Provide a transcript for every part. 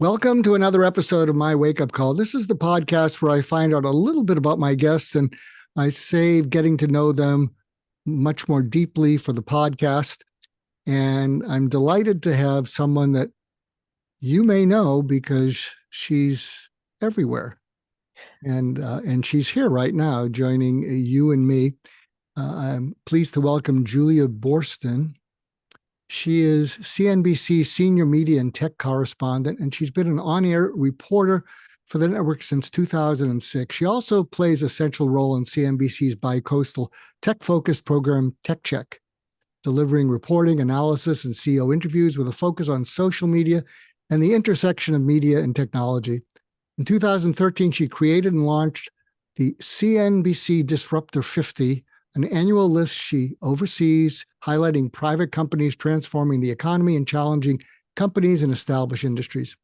Welcome to another episode of my Wake Up Call. This is the podcast where I find out a little bit about my guests and I save getting to know them much more deeply for the podcast. And I'm delighted to have someone that you may know because she's everywhere. And she's here right now joining you and me. I'm pleased to welcome Julia Boorstin. She is CNBC senior media and tech correspondent, and she's been an on-air reporter for the network since 2006. She also plays a central role in CNBC's bi-coastal tech-focused program, Tech Check, delivering reporting, analysis, and CEO interviews with a focus on social media and the intersection of media and technology. In 2013, she created and launched the CNBC Disruptor 50, an annual list she oversees, highlighting private companies transforming the economy and challenging companies in established industries.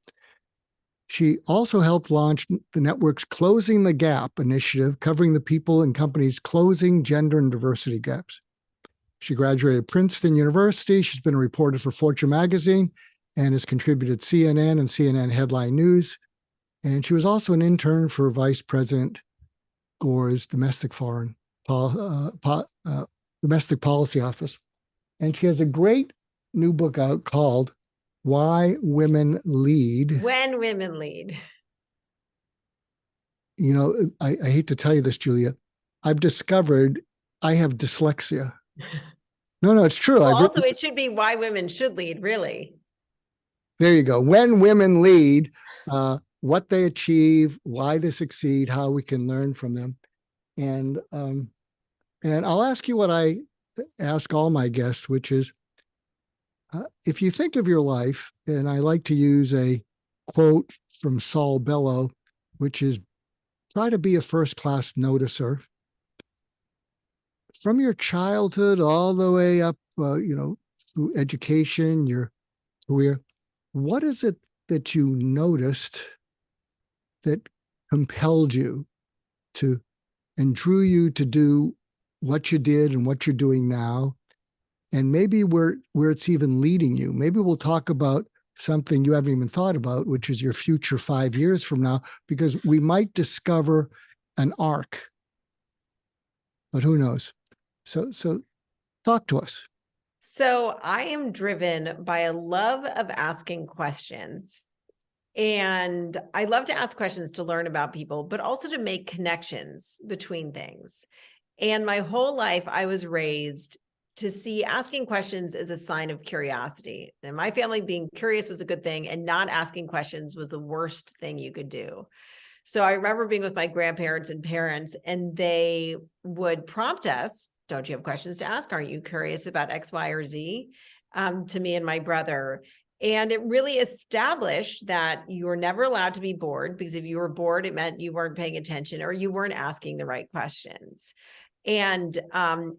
She also helped launch the network's Closing the Gap initiative, covering the people and companies closing gender and diversity gaps. She graduated Princeton University. She's been a reporter for Fortune magazine and has contributed CNN and CNN Headline News. And she was also an intern for Vice President Gore's domestic policy office. And she has a great new book out called Why Women Lead. When Women Lead. You know, I hate to tell you this, Julia. I've discovered I have dyslexia. No, it's true. Well, also, it should be Why Women Should Lead, really. There you go. When Women Lead, what they achieve, why they succeed, how we can learn from them. And I'll ask you what I ask all my guests, which is, if you think of your life, and I like to use a quote from Saul Bellow, which is, try to be a first-class noticer. From your childhood all the way up, through education, your career, what is it that you noticed that compelled you to and drew you to do what you did and what you're doing now, and maybe where it's even leading you? Maybe we'll talk about something you haven't even thought about, which is your future 5 years from now, because we might discover an arc, but who knows? So talk to us. So I am driven by a love of asking questions. And I love to ask questions to learn about people, but also to make connections between things. And my whole life, I was raised to see asking questions as a sign of curiosity. And my family, being curious was a good thing, and not asking questions was the worst thing you could do. So I remember being with my grandparents and parents, and they would prompt us, don't you have questions to ask? Aren't you curious about X, Y, or Z? To me and my brother. And it really established that you were never allowed to be bored, because if you were bored, it meant you weren't paying attention or you weren't asking the right questions. And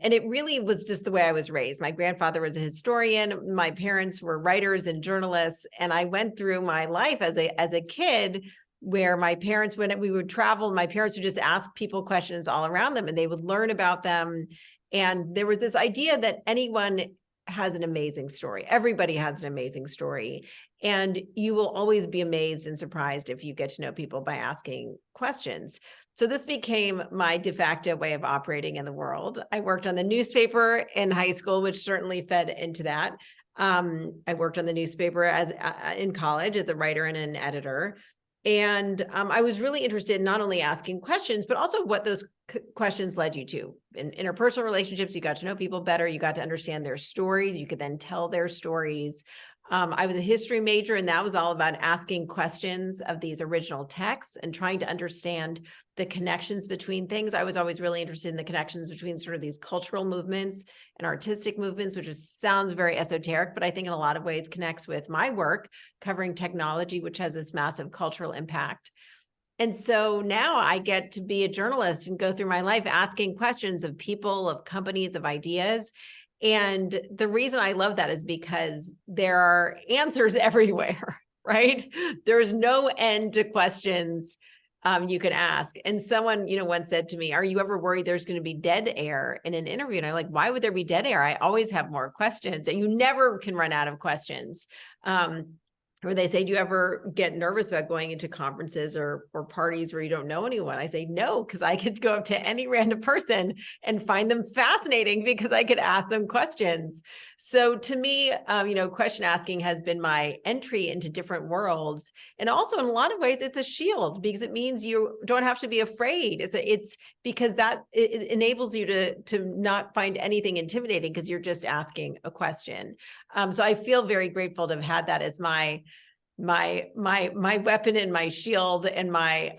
it really was just the way I was raised. My grandfather was a historian. My parents were writers and journalists. And I went through my life as a kid where my parents, when we would travel, my parents would just ask people questions all around them and they would learn about them. And there was this idea that anyone has an amazing story. Everybody has an amazing story. And you will always be amazed and surprised if you get to know people by asking questions. So this became my de facto way of operating in the world. I worked on the newspaper in high school, which certainly fed into that. I worked on the newspaper in college as a writer and an editor. And I was really interested in not only asking questions, but also what those questions led you to. In interpersonal relationships, you got to know people better. You got to understand their stories. You could then tell their stories. I was a history major, and that was all about asking questions of these original texts and trying to understand the connections between things. I was always really interested in the connections between sort of these cultural movements and artistic movements, which sounds very esoteric, but I think in a lot of ways connects with my work covering technology, which has this massive cultural impact. And so now I get to be a journalist and go through my life asking questions of people, of companies, of ideas. And the reason I love that is because there are answers everywhere, right? There's no end to questions you can ask. And someone, once said to me, are you ever worried there's going to be dead air in an interview? And I'm like, why would there be dead air? I always have more questions, and you never can run out of questions. Or they say, do you ever get nervous about going into conferences or parties where you don't know anyone? I say, no, because I could go up to any random person and find them fascinating because I could ask them questions. So to me, question asking has been my entry into different worlds. And also in a lot of ways, it's a shield because it means you don't have to be afraid. It's because it enables you to not find anything intimidating because you're just asking a question. So I feel very grateful to have had that as my weapon and my shield and my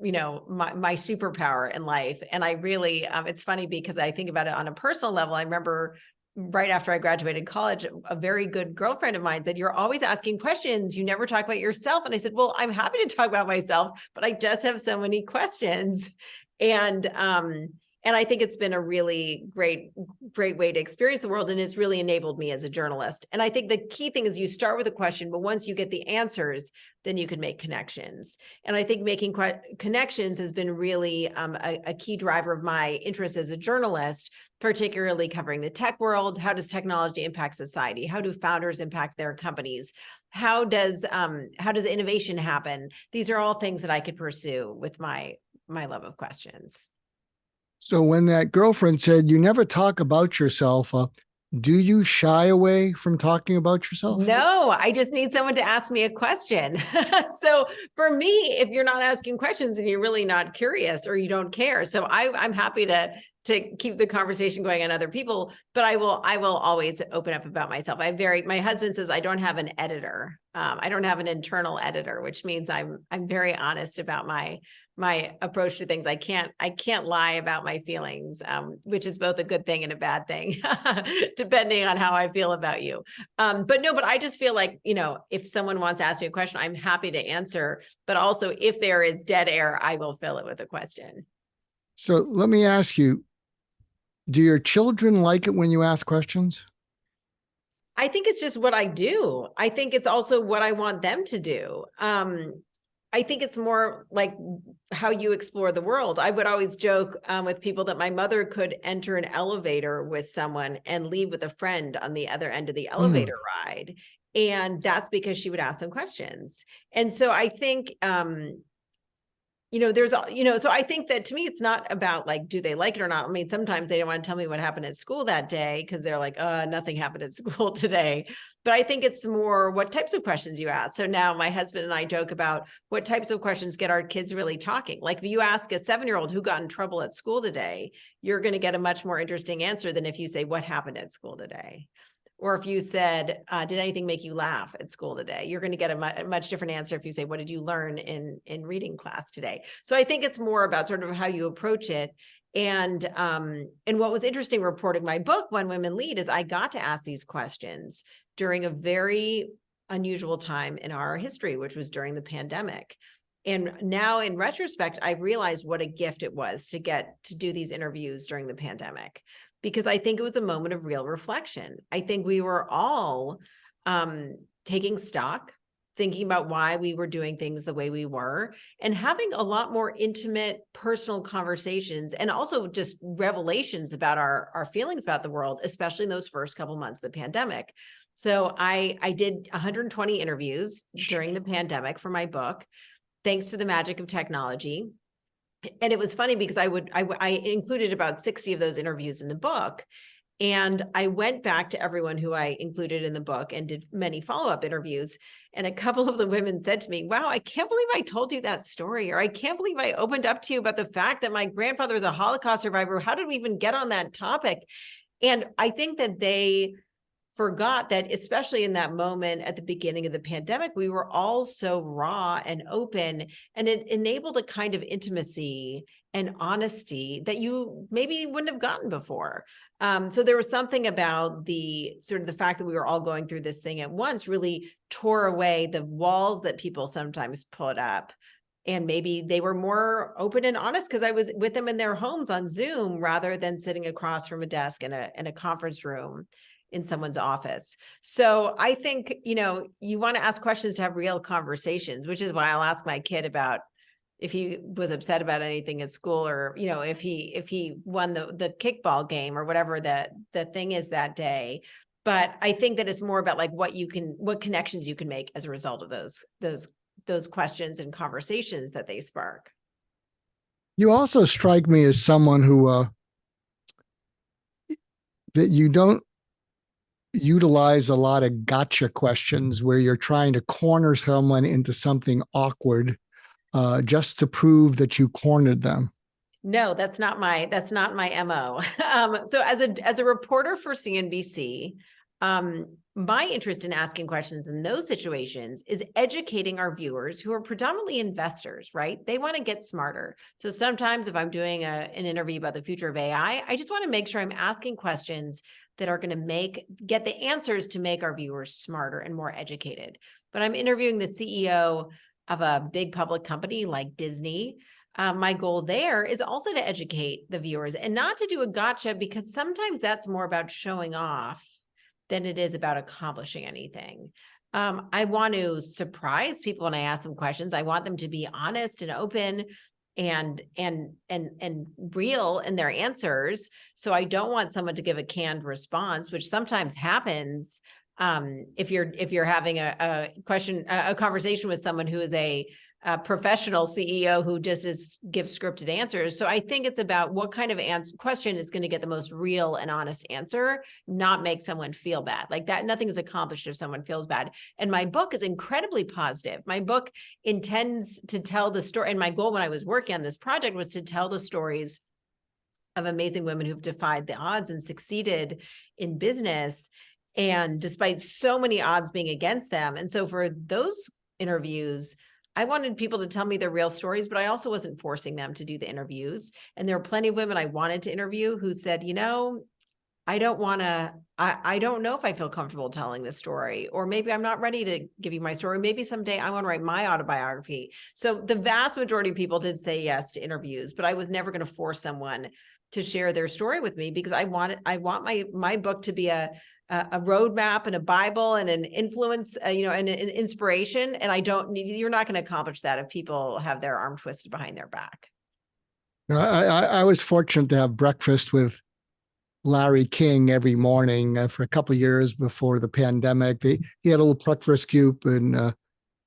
superpower in life. And I really, it's funny because I think about it on a personal level. I remember right after I graduated college, a very good girlfriend of mine said, you're always asking questions. You never talk about yourself. And I said, well, I'm happy to talk about myself, but I just have so many questions. And I think it's been a really great way to experience the world. And it's really enabled me as a journalist. And I think the key thing is you start with a question, but once you get the answers, then you can make connections. And I think making connections has been really a key driver of my interest as a journalist, particularly covering the tech world. How does technology impact society? How do founders impact their companies? How does innovation happen? These are all things that I could pursue with my love of questions. So when that girlfriend said, you never talk about yourself, do you shy away from talking about yourself? No, I just need someone to ask me a question. So for me, if you're not asking questions, then you're really not curious or you don't care. So I'm happy to keep the conversation going on other people, but I will always open up about myself. My husband says I don't have an editor. I don't have an internal editor, which means I'm very honest about my approach to things. I can't lie about my feelings, which is both a good thing and a bad thing, depending on how I feel about you. But I just feel like, if someone wants to ask me a question, I'm happy to answer. But also if there is dead air, I will fill it with a question. So let me ask you, do your children like it when you ask questions? I think it's just what I do. I think it's also what I want them to do. I think it's more like how you explore the world. I would always joke with people that my mother could enter an elevator with someone and leave with a friend on the other end of the elevator ride. And that's because she would ask them questions. And so I think, so I think that to me, it's not about like, do they like it or not? I mean, sometimes they don't want to tell me what happened at school that day because they're like, nothing happened at school today. But I think it's more what types of questions you ask. So now my husband and I joke about what types of questions get our kids really talking. Like if you ask a 7-year-old who got in trouble at school today, you're going to get a much more interesting answer than if you say, what happened at school today? Or if you said, did anything make you laugh at school today? You're going to get a much different answer if you say, what did you learn in reading class today? So I think it's more about sort of how you approach it. And what was interesting reporting my book, When Women Lead, is I got to ask these questions during a very unusual time in our history, which was during the pandemic. And now in retrospect, I realized what a gift it was to get to do these interviews during the pandemic, because I think it was a moment of real reflection. I think we were all taking stock, thinking about why we were doing things the way we were, and having a lot more intimate, personal conversations, and also just revelations about our feelings about the world, especially in those first couple months of the pandemic. So I did 120 interviews during the pandemic for my book, thanks to the magic of technology. And it was funny because I included about 60 of those interviews in the book. And I went back to everyone who I included in the book and did many follow-up interviews. And a couple of the women said to me, wow, I can't believe I told you that story. Or I can't believe I opened up to you about the fact that my grandfather was a Holocaust survivor. How did we even get on that topic? And I think that they forgot that, especially in that moment at the beginning of the pandemic, we were all so raw and open, and it enabled a kind of intimacy and honesty that you maybe wouldn't have gotten before. So there was something about the fact that we were all going through this thing at once really tore away the walls that people sometimes put up. And maybe they were more open and honest because I was with them in their homes on Zoom rather than sitting across from a desk in a conference room in someone's office. So I think, you want to ask questions to have real conversations, which is why I'll ask my kid about if he was upset about anything at school, or, if he won the kickball game or whatever the thing is that day. But I think that it's more about like what connections you can make as a result of those questions and conversations that they spark. You also strike me as someone who that you don't utilize a lot of gotcha questions where you're trying to corner someone into something awkward just to prove that you cornered them. No, that's not my MO. So as a reporter for CNBC, my interest in asking questions in those situations is educating our viewers who are predominantly investors, right? They want to get smarter. So sometimes if I'm doing an interview about the future of AI, I just want to make sure I'm asking questions that are going to get the answers to make our viewers smarter and more educated. But I'm interviewing the CEO of a big public company like Disney. My goal there is also to educate the viewers and not to do a gotcha, because sometimes that's more about showing off than it is about accomplishing anything. I want to surprise people when I ask them questions. I want them to be honest and open and real in their answers. So I don't want someone to give a canned response, which sometimes happens if you're having a conversation with someone who is a professional CEO who just gives scripted answers. So I think it's about what kind of question is going to get the most real and honest answer, not make someone feel bad. Like that, nothing is accomplished if someone feels bad. And my book is incredibly positive. My book intends to tell the story. And my goal when I was working on this project was to tell the stories of amazing women who've defied the odds and succeeded in business. And despite so many odds being against them. And so for those interviews, I wanted people to tell me their real stories, but I also wasn't forcing them to do the interviews. And there were plenty of women I wanted to interview who said, I don't know if I feel comfortable telling this story, or maybe I'm not ready to give you my story. Maybe someday I want to write my autobiography. So the vast majority of people did say yes to interviews, but I was never going to force someone to share their story with me, because I want my book to be a roadmap and a Bible and an influence, and an inspiration. And you're not going to accomplish that if people have their arm twisted behind their back. I was fortunate to have breakfast with Larry King every morning for a couple of years before the pandemic. He had a little breakfast scoop in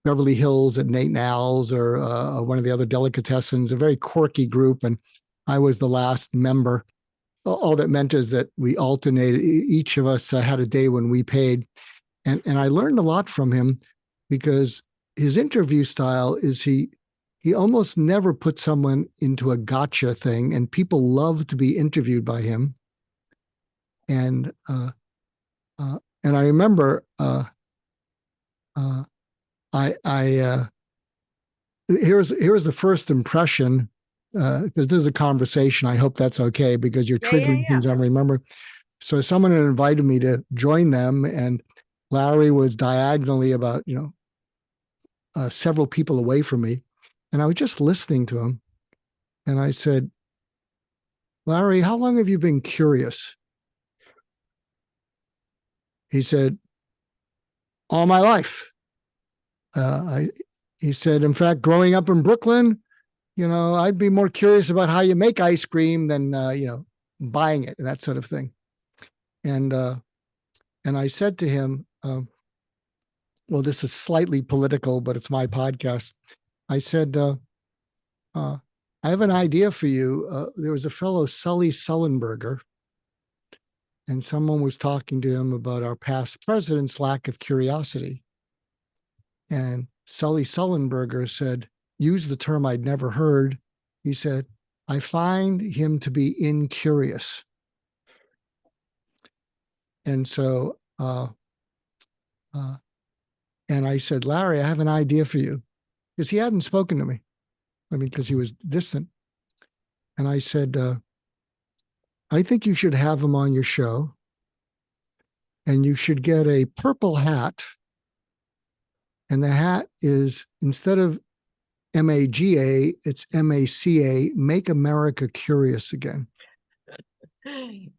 Beverly Hills at Nate and Al's or one of the other delicatessens, a very quirky group. And I was the last member. All that meant is that we alternated. Each of us had a day when we paid. And I learned a lot from him, because his interview style is he almost never put someone into a gotcha thing, and people love to be interviewed by him. And I remember here's the first impression, because this is a conversation. I hope that's okay, because you're triggering things I remember. So someone had invited me to join them, and Larry was diagonally about several people away from me, and I was just listening to him. And I said, "Larry, how long have you been curious?" He said, "All my life." He said, "In fact, growing up in Brooklyn, I'd be more curious about how you make ice cream than, buying it and that sort of thing." And I said to him, well, this is slightly political, but it's my podcast. I said, I have an idea for you. There was a fellow, Sully Sullenberger, and someone was talking to him about our past president's lack of curiosity. And Sully Sullenberger said, used the term I'd never heard. He said, "I find him to be incurious." And so, and I said, "Larry, I have an idea for you," because he hadn't spoken to me. Because he was distant. And I said, "I think you should have him on your show, and you should get a purple hat. And the hat is, instead of MAGA, it's MACA, Make America Curious Again."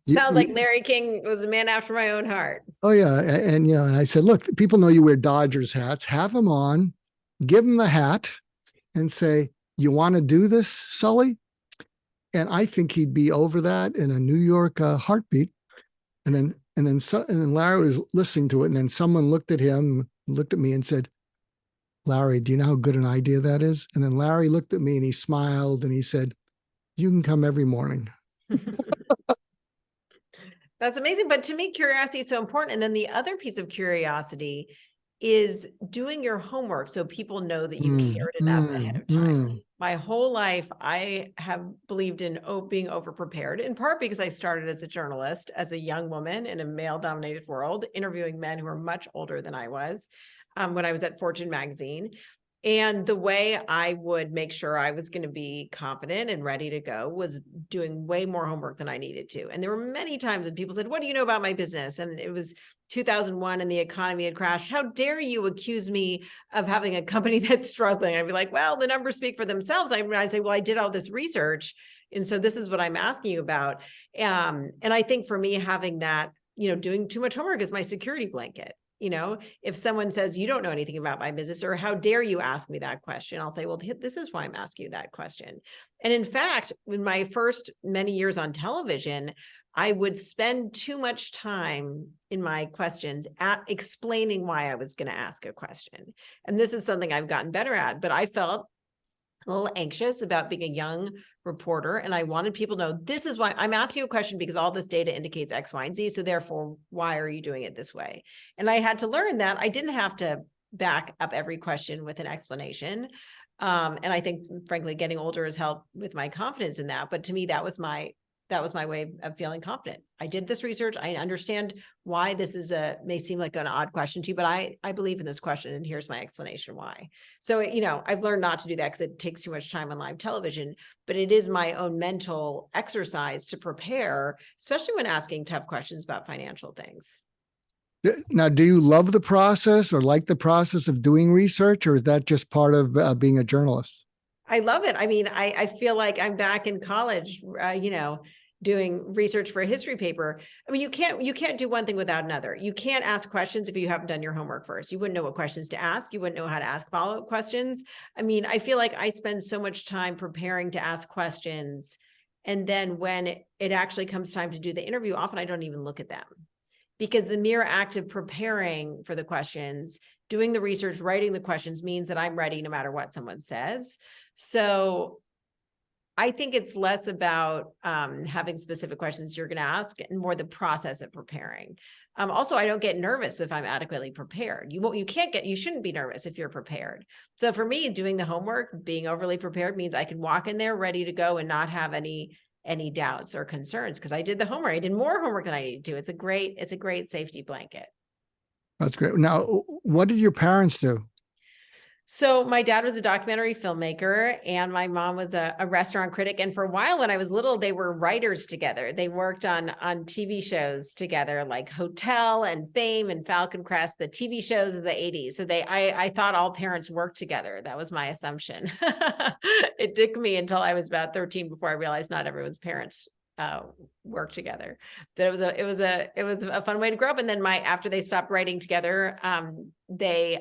Sounds like Larry King was a man after my own heart. Oh, yeah. And I said, "Look, people know you wear Dodgers hats. Have him on, give him the hat, and say, 'You want to do this, Sully?'" And I think he'd be over that in a New York heartbeat. And then And then Larry was listening to it, and then someone looked at him, looked at me, and said, "Larry, do you know how good an idea that is?" And then Larry looked at me and he smiled and he said, "You can come every morning." That's amazing. But to me, curiosity is so important. And then the other piece of curiosity is doing your homework so people know that you cared enough ahead of time. My whole life, I have believed in being overprepared, in part because I started as a journalist, as a young woman in a male-dominated world, interviewing men who were much older than I was when I was at Fortune magazine. And the way I would make sure I was going to be confident and ready to go was doing way more homework than I needed to. And there were many times when people said, "What do you know about my business?" And it was 2001 and the economy had crashed. "How dare you accuse me of having a company that's struggling?" I'd be like, "Well, the numbers speak for themselves." I'd say, "Well, I did all this research. And so this is what I'm asking you about." And I think for me, having that, doing too much homework is my security blanket. If someone says, "You don't know anything about my business," or "How dare you ask me that question?" I'll say, "Well, this is why I'm asking you that question." And in fact, in my first many years on television, I would spend too much time in my questions at explaining why I was going to ask a question. And this is something I've gotten better at, but I felt a little anxious about being a young reporter. And I wanted people to know, this is why I'm asking you a question, because all this data indicates X, Y, and Z. So therefore, why are you doing it this way? And I had to learn that I didn't have to back up every question with an explanation. And I think, frankly, getting older has helped with my confidence in that. But to me, that was my way of feeling confident. I did this research. I understand why this may seem like an odd question to you, but I believe in this question, and here's my explanation why. So, I've learned not to do that because it takes too much time on live television, but it is my own mental exercise to prepare, especially when asking tough questions about financial things. Now, do you love the process or like the process of doing research, or is that just part of being a journalist? I love it. I mean, I feel like I'm back in college, doing research for a history paper. I mean, you can't do one thing without another. You can't ask questions if you haven't done your homework first. You wouldn't know what questions to ask. You wouldn't know how to ask follow-up questions. I mean, I feel like I spend so much time preparing to ask questions. And then when it actually comes time to do the interview, often I don't even look at them, because the mere act of preparing for the questions, doing the research, writing the questions means that I'm ready no matter what someone says. So I think it's less about having specific questions you're going to ask and more the process of preparing. Also, I don't get nervous if I'm adequately prepared. You shouldn't be nervous if you're prepared. So for me, doing the homework, being overly prepared means I can walk in there ready to go and not have any doubts or concerns, because I did the homework. I did more homework than I needed to. It's a great safety blanket. That's great. Now, what did your parents do? So my dad was a documentary filmmaker and my mom was a restaurant critic. And for a while when I was little, they were writers together. They worked on TV shows together, like Hotel and Fame and Falcon Crest, the TV shows of the 80s. So I thought all parents worked together. That was my assumption. It took me until I was about 13 before I realized not everyone's parents work together. But it was a fun way to grow up. And then after they stopped writing together, they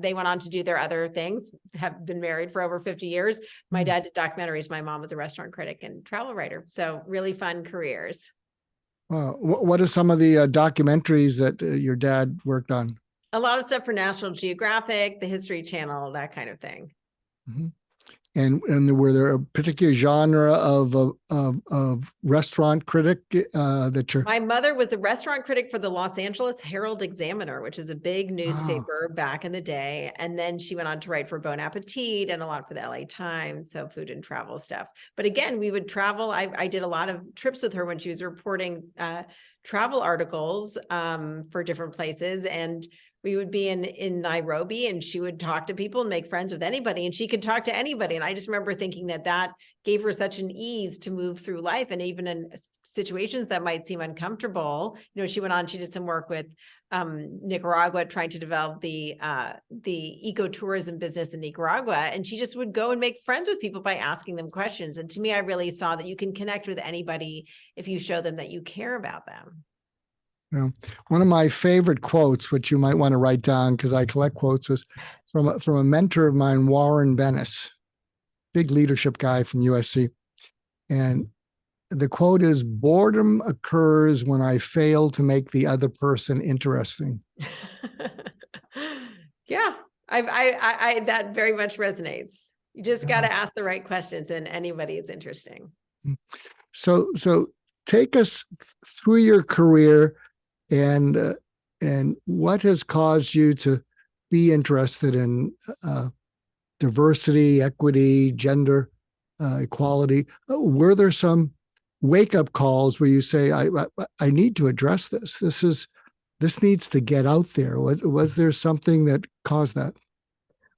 went on to do their other things, have been married for over 50 years. My dad did documentaries. My mom was a restaurant critic and travel writer. So really fun careers. What are some of the documentaries that your dad worked on? A lot of stuff for National Geographic, the History Channel, that kind of thing. Mm-hmm. And were there a particular genre of restaurant critic that you're? My mother was a restaurant critic for the Los Angeles Herald Examiner, which is a big newspaper back in the day. And then she went on to write for Bon Appetit and a lot for the LA Times, so food and travel stuff. But again, we would travel. I did a lot of trips with her when she was reporting travel articles for different places. And we would be in Nairobi and she would talk to people and make friends with anybody, and she could talk to anybody. And I just remember thinking that gave her such an ease to move through life. And even in situations that might seem uncomfortable, she did some work with Nicaragua, trying to develop the ecotourism business in Nicaragua. And she just would go and make friends with people by asking them questions. And to me, I really saw that you can connect with anybody if you show them that you care about them. One of my favorite quotes, which you might want to write down because I collect quotes, was from a mentor of mine, Warren Bennis, big leadership guy from USC. And the quote is, boredom occurs when I fail to make the other person interesting. Yeah, that very much resonates. You just got to ask the right questions, and anybody is interesting. So take us through your career, and what has caused you to be interested in diversity, equity, gender equality. Were there some wake up calls where you say, I need to address this? This needs to get out there. Was there something that caused that?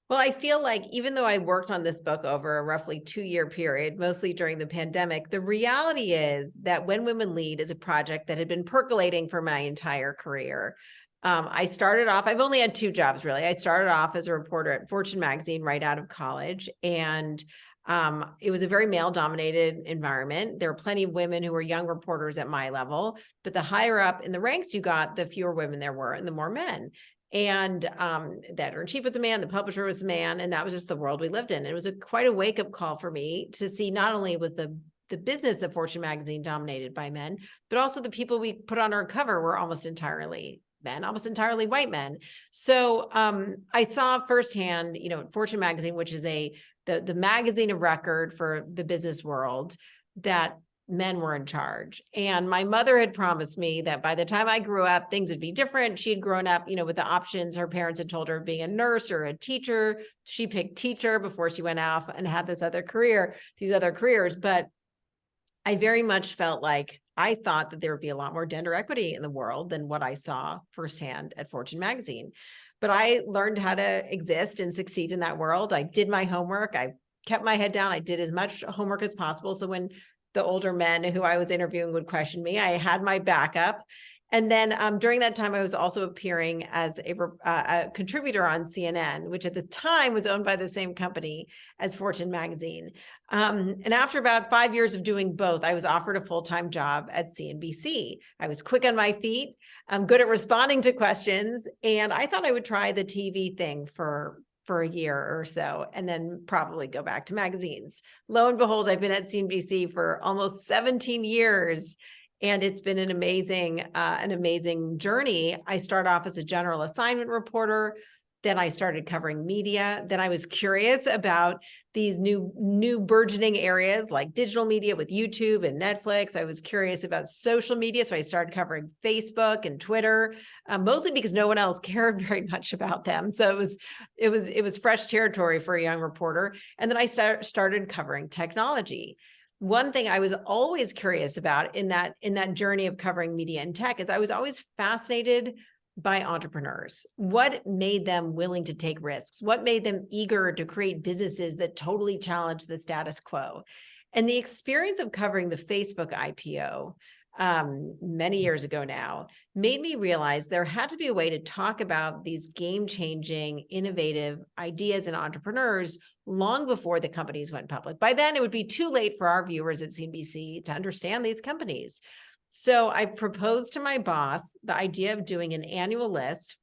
Well, I feel like even though I worked on this book over a roughly 2-year period, mostly during the pandemic, the reality is that When Women Lead is a project that had been percolating for my entire career. I started off, I've only had 2 jobs really. I started off as a reporter at Fortune magazine right out of college. And it was a very male dominated environment. There were plenty of women who were young reporters at my level, but the higher up in the ranks you got, the fewer women there were and the more men. And the editor-in-chief was a man, the publisher was a man, and that was just the world we lived in. It was quite a wake-up call for me to see not only was the business of Fortune magazine dominated by men, but also the people we put on our cover were almost entirely men, almost entirely white men. So I saw firsthand, Fortune magazine, which is the magazine of record for the business world, that men were in charge. And my mother had promised me that by the time I grew up, things would be different. She had grown up, with the options her parents had told her of being a nurse or a teacher. She picked teacher before she went off and had these other careers. But I very much felt like I thought that there would be a lot more gender equity in the world than what I saw firsthand at Fortune magazine. But I learned how to exist and succeed in that world. I did my homework. I kept my head down. I did as much homework as possible. So when the older men who I was interviewing would question me, I had my backup. And then during that time, I was also appearing as a contributor on CNN, which at the time was owned by the same company as Fortune magazine. And after about 5 years of doing both, I was offered a full-time job at CNBC. I was quick on my feet. I'm good at responding to questions. And I thought I would try the TV thing for a year or so, and then probably go back to magazines. Lo and behold, I've been at CNBC for almost 17 years. And it's been an amazing journey. I started off as a general assignment reporter. Then I started covering media. Then I was curious about these new burgeoning areas like digital media with YouTube and Netflix. I was curious about social media. So I started covering Facebook and Twitter, mostly because no one else cared very much about them. So it was fresh territory for a young reporter. And then I started covering technology. One thing I was always curious about in that journey of covering media and tech is I was always fascinated by entrepreneurs. What made them willing to take risks? What made them eager to create businesses that totally challenge the status quo? And the experience of covering the Facebook IPO many years ago now made me realize there had to be a way to talk about these game-changing, innovative ideas and entrepreneurs long before the companies went public. By then, it would be too late for our viewers at CNBC to understand these companies. So I proposed to my boss the idea of doing an annual list,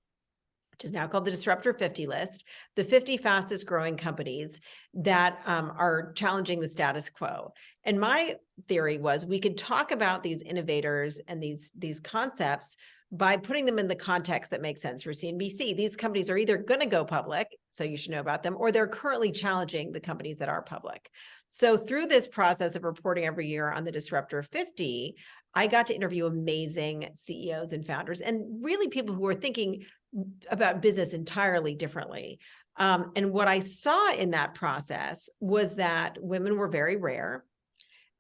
which is now called the Disruptor 50 list, the 50 fastest growing companies that are challenging the status quo. And my theory was we could talk about these innovators and these concepts by putting them in the context that makes sense for CNBC. These companies are either going to go public, so you should know about them, or they're currently challenging the companies that are public. So through this process of reporting every year on the Disruptor 50, I got to interview amazing CEOs and founders, and really people who were thinking about business entirely differently. And what I saw in that process was that women were very rare.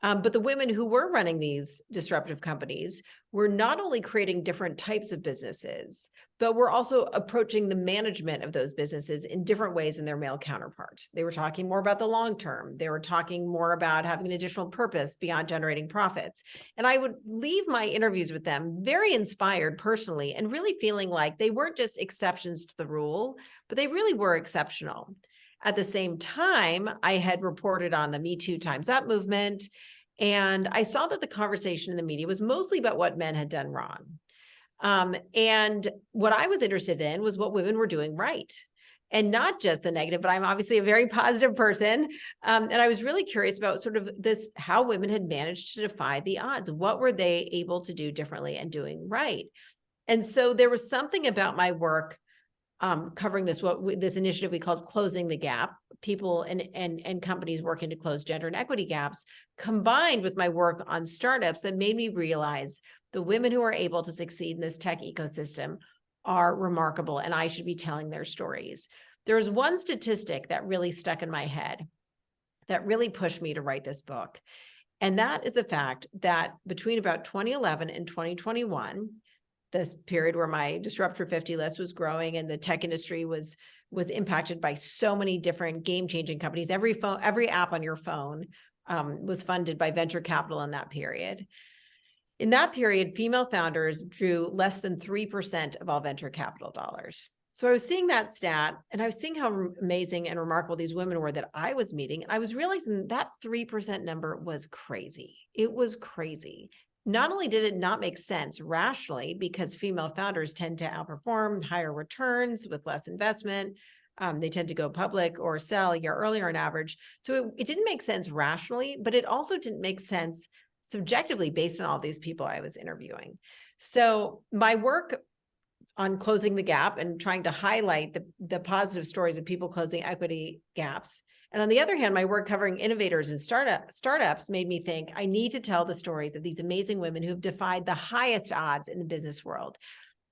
But the women who were running these disruptive companies were not only creating different types of businesses, but were also approaching the management of those businesses in different ways than their male counterparts. They were talking more about the long term. They were talking more about having an additional purpose beyond generating profits. And I would leave my interviews with them very inspired personally and really feeling like they weren't just exceptions to the rule, but they really were exceptional. At the same time, I had reported on the Me Too Time's Up movement, and I saw that the conversation in the media was mostly about what men had done wrong. And what I was interested in was what women were doing right. and not just the negative, but I'm obviously a very positive person. And I was really curious about sort of this, how women had managed to defy the odds. What were they able to do differently and doing right? And so there was something about my work covering this initiative we called Closing the Gap, people and companies working to close gender and equity gaps, combined with my work on startups, that made me realize the women who are able to succeed in this tech ecosystem are remarkable, and I should be telling their stories. There's one statistic that really stuck in my head that really pushed me to write this book. And that is the fact that between about 2011 and 2021, this period where my Disrupt for 50 list was growing and the tech industry was impacted by so many different game-changing companies. Every app on your phone was funded by venture capital in that period. In that period, female founders drew less than 3% of all venture capital dollars. So I was seeing that stat, and I was seeing how amazing and remarkable these women were that I was meeting. And I was realizing that 3% number was crazy. It was crazy. Not only did it not make sense rationally, because female founders tend to outperform higher returns with less investment. They tend to go public or sell a year earlier on average. So it didn't make sense rationally, but it also didn't make sense subjectively based on all these people I was interviewing. So my work on Closing the Gap and trying to highlight the positive stories of people closing equity gaps. And on the other hand, my work covering innovators and startups made me think I need to tell the stories of these amazing women who have defied the highest odds in the business world.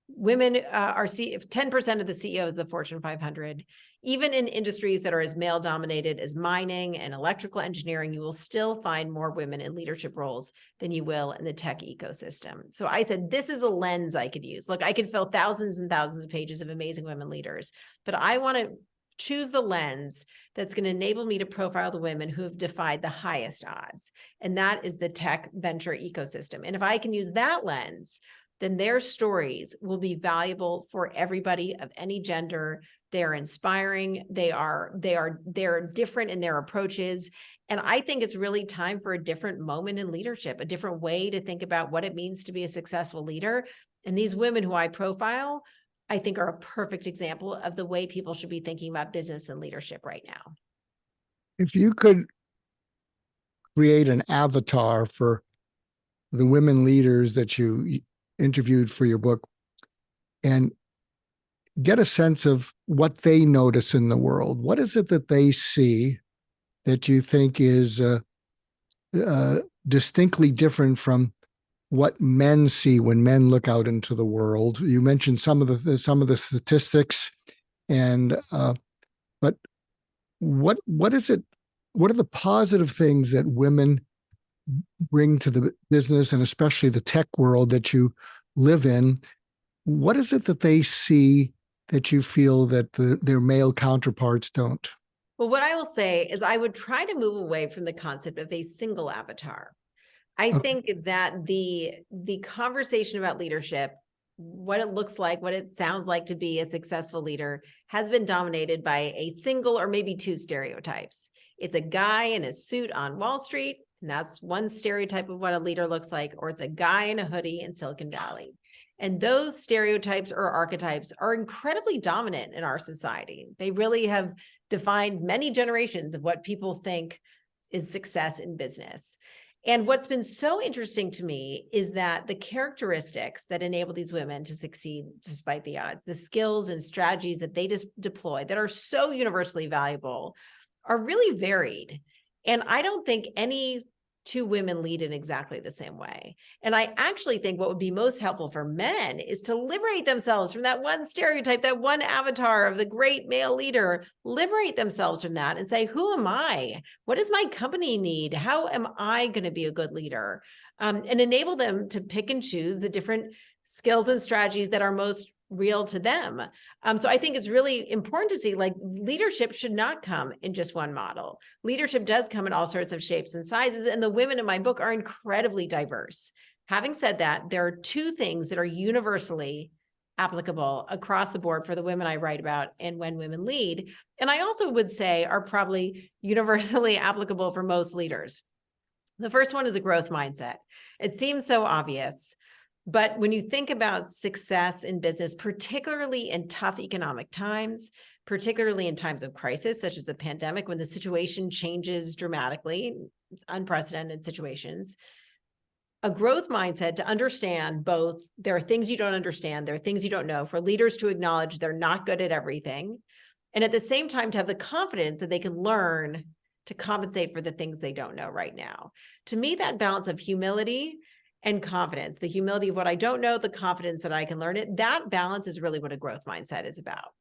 Women are 10% of the CEOs of the Fortune 500. Even in industries that are as male dominated as mining and electrical engineering, you will still find more women in leadership roles than you will in the tech ecosystem. So I said, this is a lens I could use. Look, I could fill thousands and thousands of pages of amazing women leaders, but I want to choose the lens that's going to enable me to profile the women who have defied the highest odds. And that is the tech venture ecosystem. And if I can use that lens, then their stories will be valuable for everybody of any gender. They're inspiring. They're different in their approaches. And I think it's really time for a different moment in leadership, a different way to think about what it means to be a successful leader. And these women who I profile, I think, are a perfect example of the way people should be thinking about business and leadership right now. If you could create an avatar for the women leaders that you interviewed for your book and get a sense of what they notice in the world, what is it that they see that you think is distinctly different from what men see when men look out into the world? You mentioned some of the statistics, and but what is it? What are the positive things that women bring to the business, and especially the tech world that you live in? What is it that they see that you feel that their male counterparts don't? Well, what I will say is I would try to move away from the concept of a single avatar. I think that the conversation about leadership, what it looks like, what it sounds like to be a successful leader, has been dominated by a single or maybe two stereotypes. It's a guy in a suit on Wall Street, and that's one stereotype of what a leader looks like, or it's a guy in a hoodie in Silicon Valley. And those stereotypes or archetypes are incredibly dominant in our society. They really have defined many generations of what people think is success in business. And what's been so interesting to me is that the characteristics that enable these women to succeed despite the odds, the skills and strategies that they just deploy that are so universally valuable, are really varied. And I don't think any two women lead in exactly the same way. And I actually think what would be most helpful for men is to liberate themselves from that one stereotype, that one avatar of the great male leader, liberate themselves from that and say, who am I? What does my company need? How am I going to be a good leader? And enable them to pick and choose the different skills and strategies that are most real to them. So I think it's really important to see, like, leadership should not come in just one model. Leadership does come in all sorts of shapes and sizes, and the women in my book are incredibly diverse. Having said that, there are two things that are universally applicable across the board for the women I write about and when women lead, and I also would say are probably universally applicable for most leaders. The first one is a growth mindset. It seems so obvious, But when you think about success in business, particularly in tough economic times, particularly in times of crisis, such as the pandemic, when the situation changes dramatically, it's unprecedented situations, a growth mindset to understand both there are things you don't understand, there are things you don't know, for leaders to acknowledge they're not good at everything, and at the same time to have the confidence that they can learn to compensate for the things they don't know right now. To me, that balance of humility and confidence, the humility of what I don't know, the confidence that I can learn it, that balance is really what a growth mindset is about.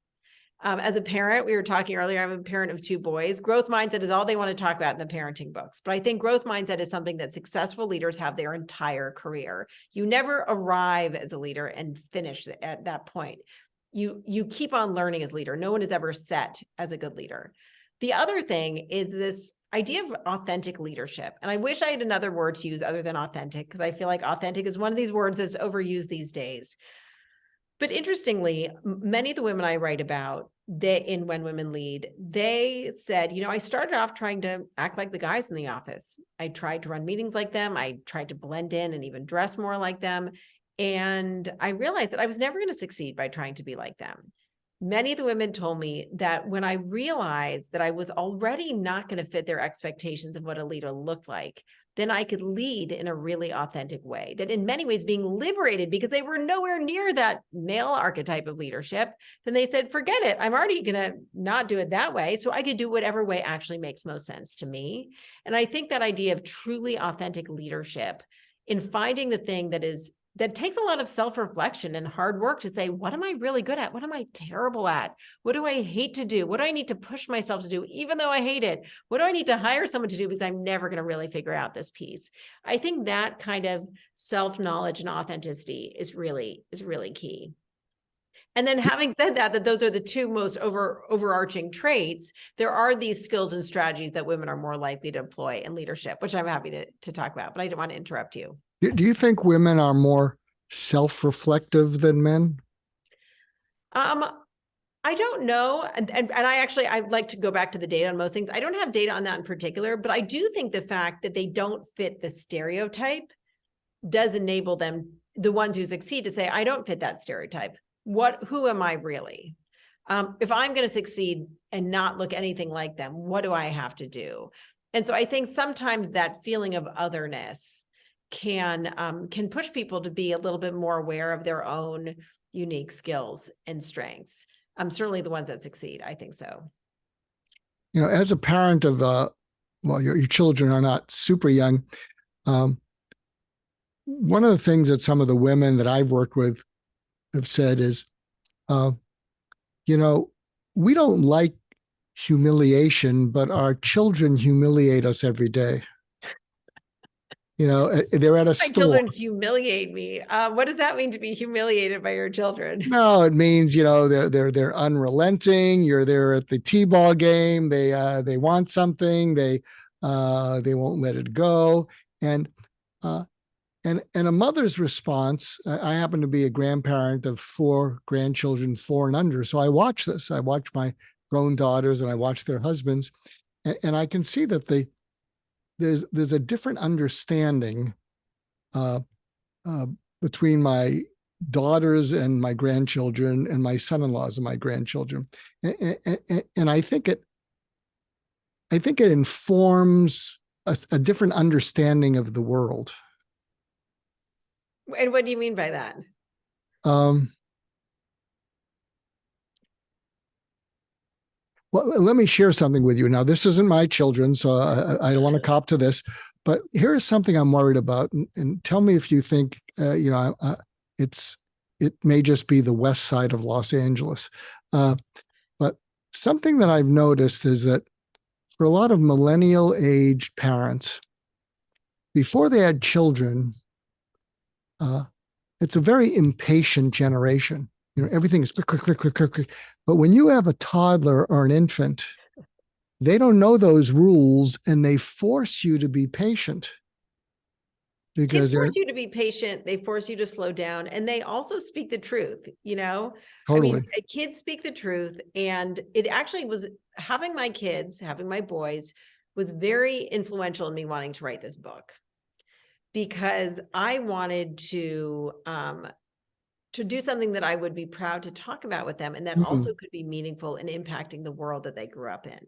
As a parent, we were talking earlier, I'm a parent of 2 boys. Growth mindset is all they want to talk about in the parenting books. But I think growth mindset is something that successful leaders have their entire career. You never arrive as a leader and finish at that point. You keep on learning as a leader. No one is ever set as a good leader. The other thing is this idea of authentic leadership. And I wish I had another word to use other than authentic, because I feel like authentic is one of these words that's overused these days. But interestingly, many of the women I write about, in When Women Lead, they said, I started off trying to act like the guys in the office. I tried to run meetings like them. I tried to blend in and even dress more like them. And I realized that I was never going to succeed by trying to be like them. Many of the women told me that when I realized that I was already not going to fit their expectations of what a leader looked like, then I could lead in a really authentic way, that in many ways being liberated because they were nowhere near that male archetype of leadership. Then they said, forget it. I'm already going to not do it that way. So I could do whatever way actually makes most sense to me. And I think that idea of truly authentic leadership in finding the thing that takes a lot of self-reflection and hard work to say, what am I really good at? What am I terrible at? What do I hate to do? What do I need to push myself to do, even though I hate it? What do I need to hire someone to do because I'm never going to really figure out this piece? I think that kind of self-knowledge and authenticity is really key. And then having said that those are the 2 most overarching traits, there are these skills and strategies that women are more likely to employ in leadership, which I'm happy to talk about, but I didn't want to interrupt you. Do you think women are more self-reflective than men? I don't know. And I'd like to go back to the data on most things. I don't have data on that in particular, but I do think the fact that they don't fit the stereotype does enable them, the ones who succeed, to say, I don't fit that stereotype. Who am I really? If I'm going to succeed and not look anything like them, what do I have to do? And so I think sometimes that feeling of otherness can push people to be a little bit more aware of their own unique skills and strengths. Certainly the ones that succeed, I think so. As a parent of, your children are not super young. One of the things that some of the women that I've worked with have said is, we don't like humiliation, but our children humiliate us every day. They're at a store. My children humiliate me. What does that mean, to be humiliated by your children? No, it means, they're unrelenting. You're there at the T-ball game. They want something. They won't let it go. And a mother's response, I happen to be a grandparent of 4 grandchildren, 4 and under. So I watch this. I watch my grown daughters and I watch their husbands, and I can see that there's a different understanding between my daughters and my grandchildren and my son-in-laws and my grandchildren. And I think it informs a different understanding of the world. And what do you mean by that? Well, let me share something with you. Now, this isn't my children, so I don't want to cop to this, but here's something I'm worried about. And tell me if you think, it may just be the west side of Los Angeles. But something that I've noticed is that for a lot of millennial-aged parents, before they had children, it's a very impatient generation. Everything is quick, quick, quick, quick, quick, quick. But when you have a toddler or an infant, they don't know those rules and they force you to be patient. Because they force you to be patient. They force you to slow down. And they also speak the truth, Totally. I mean, kids speak the truth. And it actually was, having my boys was very influential in me wanting to write this book. because I wanted to do something that I would be proud to talk about with them, and that also could be meaningful in impacting the world that they grew up in.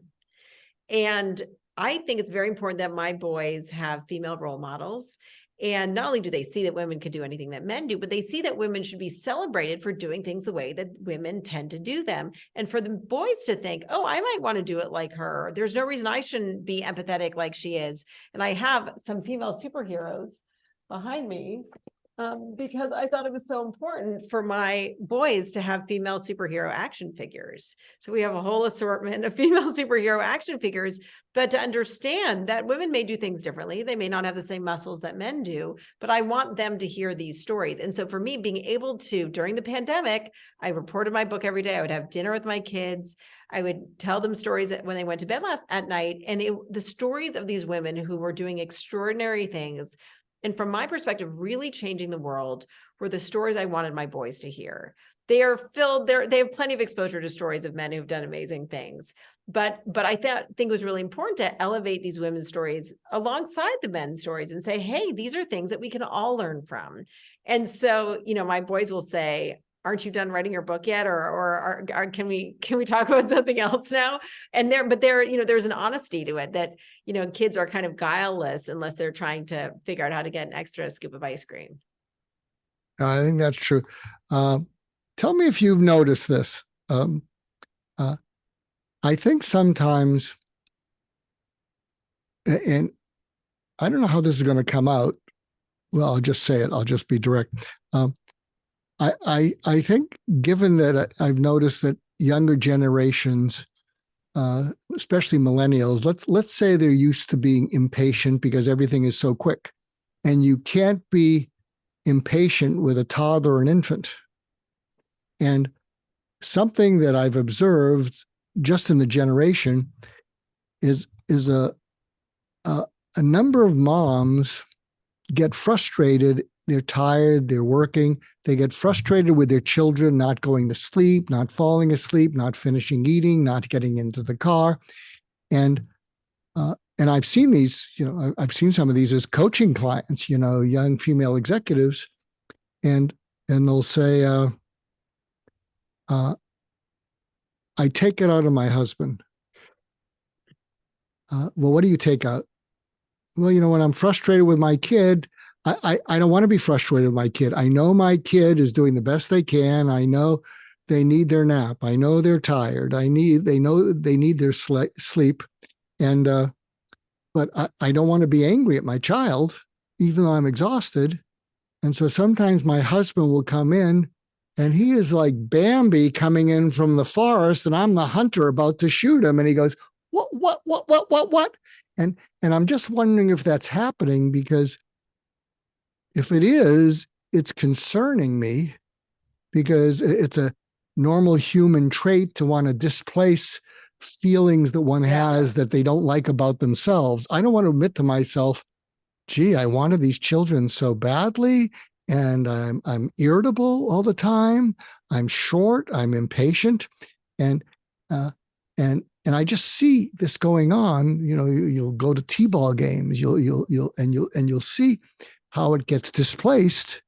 And I think it's very important that my boys have female role models. And not only do they see that women can do anything that men do, but they see that women should be celebrated for doing things the way that women tend to do them. And for the boys to think, oh, I might want to do it like her. There's no reason I shouldn't be empathetic like she is. And I have some female superheroes behind me, because I thought it was so important for my boys to have female superhero action figures. So we have a whole assortment of female superhero action figures, but to understand that women may do things differently. They may not have the same muscles that men do, but I want them to hear these stories. And so for me, being able to, during the pandemic, I reported my book every day. I would have dinner with my kids. I would tell them stories when they went to bed at night. And the stories of these women who were doing extraordinary things, and from my perspective, really changing the world, were the stories I wanted my boys to hear. They are filled, they have plenty of exposure to stories of men who've done amazing things. But I think it was really important to elevate these women's stories alongside the men's stories and say, hey, these are things that we can all learn from. And so, my boys will say, aren't you done writing your book yet? Or can we talk about something else now? And there's an honesty to it that, kids are kind of guileless unless they're trying to figure out how to get an extra scoop of ice cream. I think that's true. Tell me if you've noticed this. I think sometimes, and I don't know how this is going to come out. Well, I'll just say it. I'll just be direct. I think, given that I've noticed that younger generations, especially millennials, let's say they're used to being impatient because everything is so quick, and you can't be impatient with a toddler or an infant. And something that I've observed just in the generation is a number of moms get frustrated. They're tired, they're working, they get frustrated with their children not going to sleep, not falling asleep, not finishing eating, not getting into the car. And I've seen these, I've seen some of these as coaching clients, young female executives, and they'll say, I take it out of my husband. Well, what do you take out? Well, when I'm frustrated with my kid, I don't want to be frustrated with my kid. I know my kid is doing the best they can. I know they need their nap. I know they're tired. They know they need their sleep. And, but I don't want to be angry at my child, even though I'm exhausted. And so sometimes my husband will come in and he is like Bambi coming in from the forest, and I'm the hunter about to shoot him. And he goes, what? And I'm just wondering if that's happening, because if it is, it's concerning me, because it's a normal human trait to want to displace feelings that one has that they don't like about themselves. I don't want to admit to myself, gee, I wanted these children so badly, and I'm irritable all the time. I'm short. I'm impatient, and I just see this going on. You'll go to t-ball games. You'll see how it gets displaced.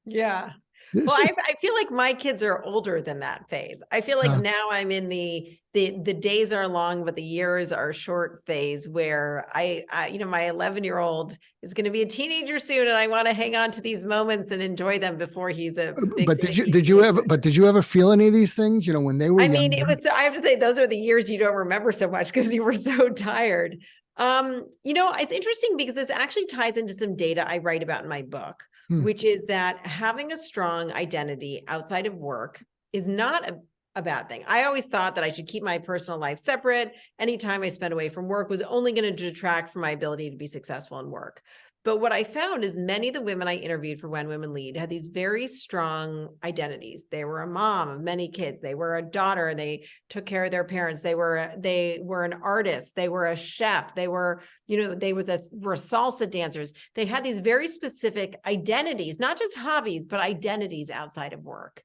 Yeah. Well, I feel like my kids are older than that phase. I feel like now I'm in the days are long, but the years are short phase, where I my 11-year-old is going to be a teenager soon, and I want to hang on to these moments and enjoy them before he's a big. But did you ever feel any of these things? When they were younger? It was. I have to say, those are the years you don't remember so much because you were so tired. It's interesting because this actually ties into some data I write about in my book, which is that having a strong identity outside of work is not a bad thing. I always thought that I should keep my personal life separate. Anytime I spent away from work was only going to detract from my ability to be successful in work. But what I found is many of the women I interviewed for When Women Lead had these very strong identities. They were a mom of many kids. They were a daughter. They took care of their parents. They were an artist. They were a chef. They were salsa dancers. They had these very specific identities, not just hobbies, but identities outside of work.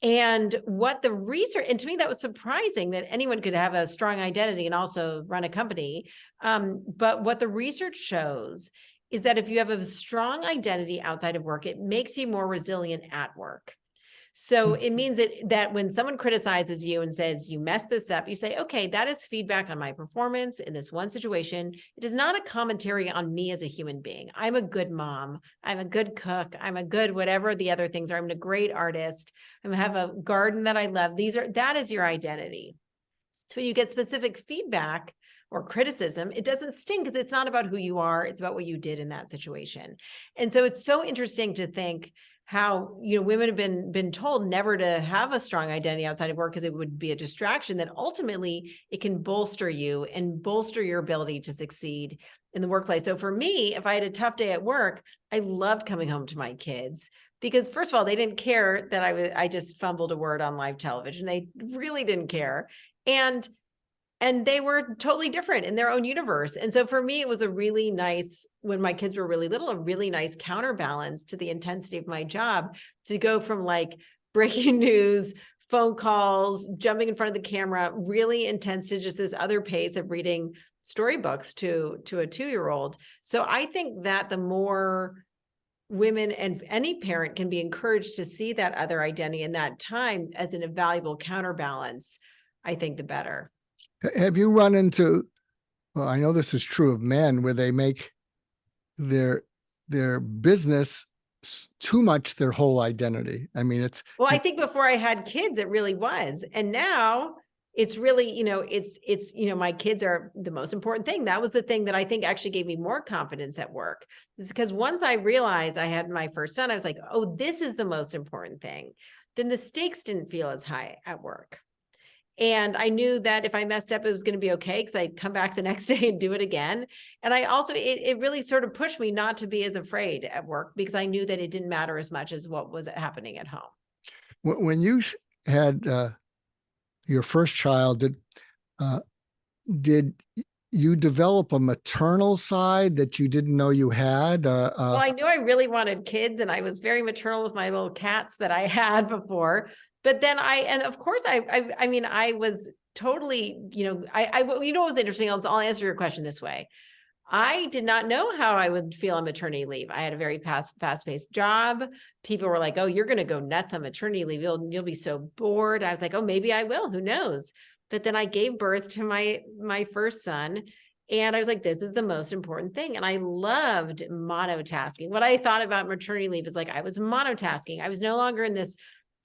And what the research, and to me, that was surprising that anyone could have a strong identity and also run a company. But what the research shows is that if you have a strong identity outside of work, it makes you more resilient at work. So it means that when someone criticizes you and says, you messed this up, you say, okay, that is feedback on my performance in this one situation. It is not a commentary on me as a human being. I'm a good mom. I'm a good cook. I'm a good whatever the other things are. I'm a great artist. I have a garden that I love. That is your identity. So when you get specific feedback or criticism, it doesn't sting because it's not about who you are. It's about what you did in that situation. And so it's so interesting to think how, women have been told never to have a strong identity outside of work because it would be a distraction, that ultimately it can bolster you and bolster your ability to succeed in the workplace. So for me, if I had a tough day at work, I loved coming home to my kids because, first of all, they didn't care that I just fumbled a word on live television. They really didn't care. And they were totally different in their own universe. And so for me, it was a really nice, when my kids were really little, a really nice counterbalance to the intensity of my job, to go from like breaking news, phone calls, jumping in front of the camera, really intense, to just this other pace of reading storybooks to a 2-year-old. So I think that the more women and any parent can be encouraged to see that other identity in that time as an invaluable counterbalance, I think the better. Have you run into, well, I know this is true of men, where they make their business too much their whole identity? I mean, well, I think before I had kids, it really was. And now it's really, it's my kids are the most important thing. That was the thing that I think actually gave me more confidence at work. It's because once I realized I had my first son, I was like, oh, this is the most important thing. Then the stakes didn't feel as high at work. And I knew that if I messed up, it was going to be okay because I'd come back the next day and do it again. And I also, it really sort of pushed me not to be as afraid at work because I knew that it didn't matter as much as what was happening at home. When you had your first child, did you develop a maternal side that you didn't know you had? Well, I knew I really wanted kids, and I was very maternal with my little cats that I had before. But then of course, I mean, I was totally, what was interesting? I'll answer your question this way. I did not know how I would feel on maternity leave. I had a very fast-paced job. People were like, oh, you're going to go nuts on maternity leave. You'll be so bored. I was like, oh, maybe I will. Who knows? But then I gave birth to my first son. And I was like, this is the most important thing. And I loved monotasking. What I thought about maternity leave is like, I was monotasking. I was no longer in this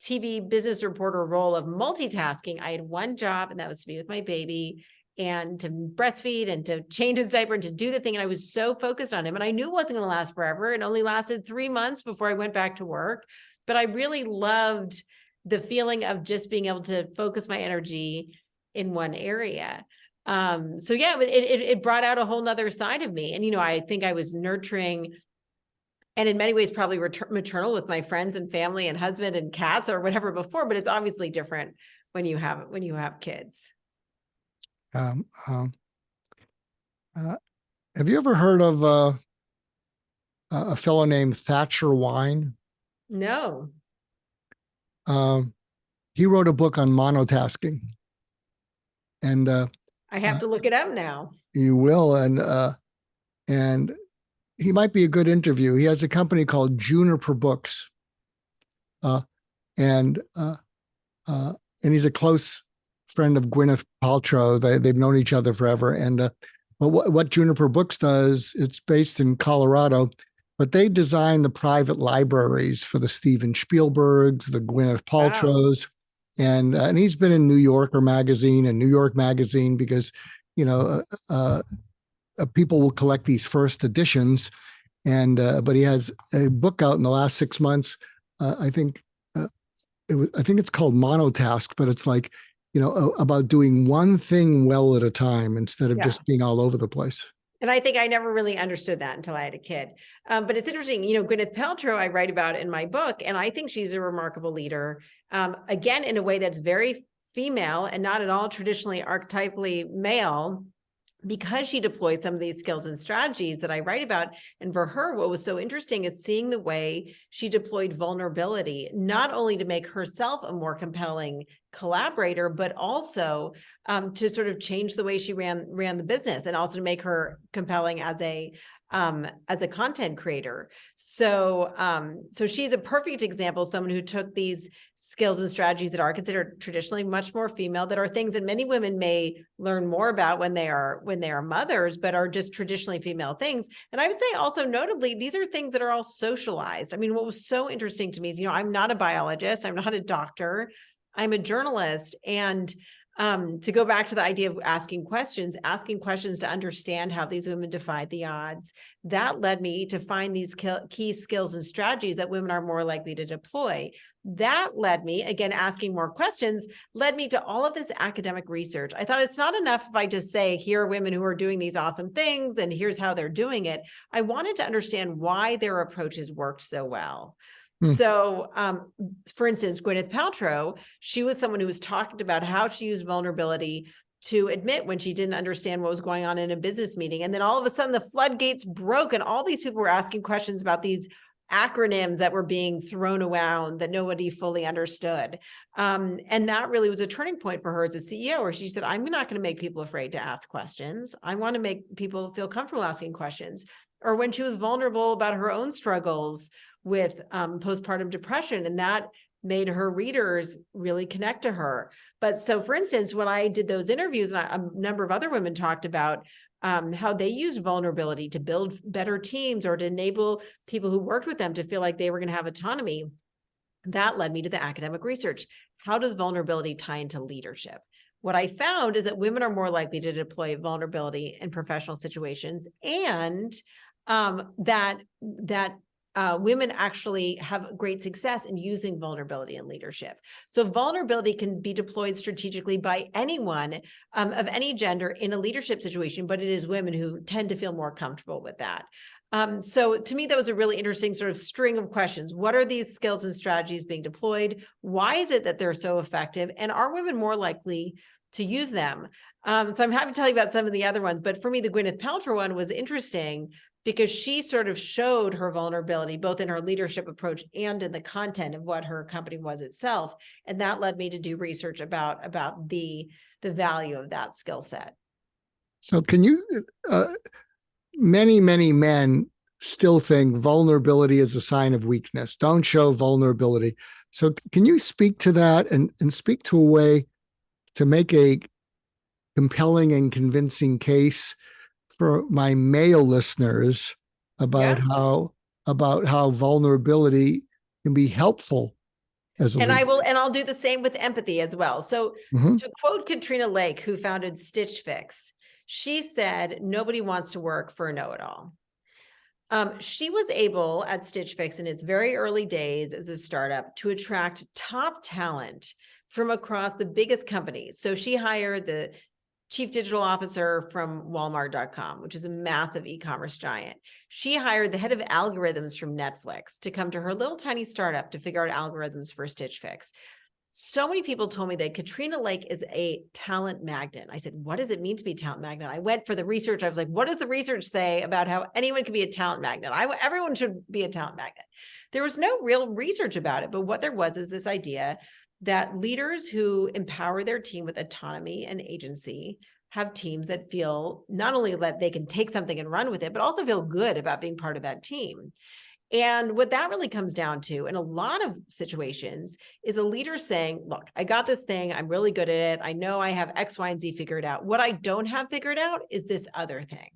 TV business reporter role of multitasking. I had one job, and that was to be with my baby and to breastfeed and to change his diaper and to do the thing. And I was so focused on him, and I knew it wasn't going to last forever. It only lasted 3 months before I went back to work. But I really loved the feeling of just being able to focus my energy in one area. So yeah, it brought out a whole nother side of me. And, I think I was nurturing and in many ways probably maternal with my friends and family and husband and cats or whatever before, but it's obviously different when you have kids. Have you ever heard of a fellow named Thatcher Wine? No. He wrote a book on monotasking, and I have to look it up now. You will, and he might be a good interview. He has a company called Juniper Books, and he's a close friend of Gwyneth Paltrow. They've known each other forever. And but what Juniper Books does, it's based in Colorado, but they design the private libraries for the Steven Spielbergs, the Gwyneth Paltrows, wow. And he's been in New Yorker magazine and New York magazine because people will collect these first editions, but he has a book out in the last 6 months. I think it's called Monotask, but it's like, about doing one thing well at a time instead of just being all over the place. And I think I never really understood that until I had a kid. But it's interesting, Gwyneth Paltrow, I write about in my book, and I think she's a remarkable leader. Again, in a way that's very female and not at all traditionally archetypally male. because she deployed some of these skills and strategies that I write about. And for her, what was so interesting is seeing the way she deployed vulnerability, not only to make herself a more compelling collaborator, but also to sort of change the way she ran the business, and also to make her compelling as a content creator. So she's a perfect example of someone who took these skills and strategies that are considered traditionally much more female, that are things that many women may learn more about when they are mothers, but are just traditionally female things. And I would say also notably, these are things that are all socialized. I mean, what was so interesting to me is, I'm not a biologist, I'm not a doctor, I'm a journalist. And to go back to the idea of asking questions to understand how these women defied the odds, that led me to find these key skills and strategies that women are more likely to deploy. That led me, again, asking more questions, led me to all of this academic research. I thought it's not enough if I just say, here are women who are doing these awesome things and here's how they're doing it. I wanted to understand why their approaches worked so well. So, for instance, Gwyneth Paltrow, she was someone who was talking about how she used vulnerability to admit when she didn't understand what was going on in a business meeting. And then all of a sudden the floodgates broke and all these people were asking questions about these acronyms that were being thrown around that nobody fully understood. And that really was a turning point for her as a CEO, where she said, I'm not going to make people afraid to ask questions. I want to make people feel comfortable asking questions. Or when she was vulnerable about her own struggles with postpartum depression, and that made her readers really connect to her. But so, for instance, when I did those interviews, and a number of other women talked about how they used vulnerability to build better teams or to enable people who worked with them to feel like they were going to have autonomy, that led me to the academic research. How does vulnerability tie into leadership? What I found is that women are more likely to deploy vulnerability in professional situations, and that women actually have great success in using vulnerability in leadership. So vulnerability can be deployed strategically by anyone of any gender in a leadership situation, but it is women who tend to feel more comfortable with that. So to me, that was a really interesting sort of string of questions. What are these skills and strategies being deployed? Why is it that they're so effective? And are women more likely to use them? So I'm happy to tell you about some of the other ones, but for me, the Gwyneth Paltrow one was interesting because she sort of showed her vulnerability, both in her leadership approach and in the content of what her company was itself. And that led me to do research about the value of that skill set. So can you, many men still think vulnerability is a sign of weakness. Don't show vulnerability. So can you speak to that and speak to a way to make a compelling and convincing case for my male listeners about how vulnerability can be helpful as a leader? I'll do the same with empathy as well. So to quote Katrina Lake, who founded Stitch Fix, she said, nobody wants to work for a know-it-all. She was able at Stitch Fix in its very early days as a startup to attract top talent from across the biggest companies. So she hired the chief digital officer from Walmart.com, which is a massive e-commerce giant. She hired the head of algorithms from Netflix to come to her little tiny startup to figure out algorithms for Stitch Fix. So many people told me that Katrina Lake is a talent magnet. I said, what does it mean to be a talent magnet? I went for the research. I was like, what does the research say about how anyone can be a talent magnet? Everyone should be a talent magnet. There was no real research about it, but what there was is this idea that leaders who empower their team with autonomy and agency have teams that feel not only that they can take something and run with it, but also feel good about being part of that team. And what that really comes down to in a lot of situations is a leader saying, look, I got this thing. I'm really good at it. I know I have X, Y, and Z figured out. What I don't have figured out is this other thing.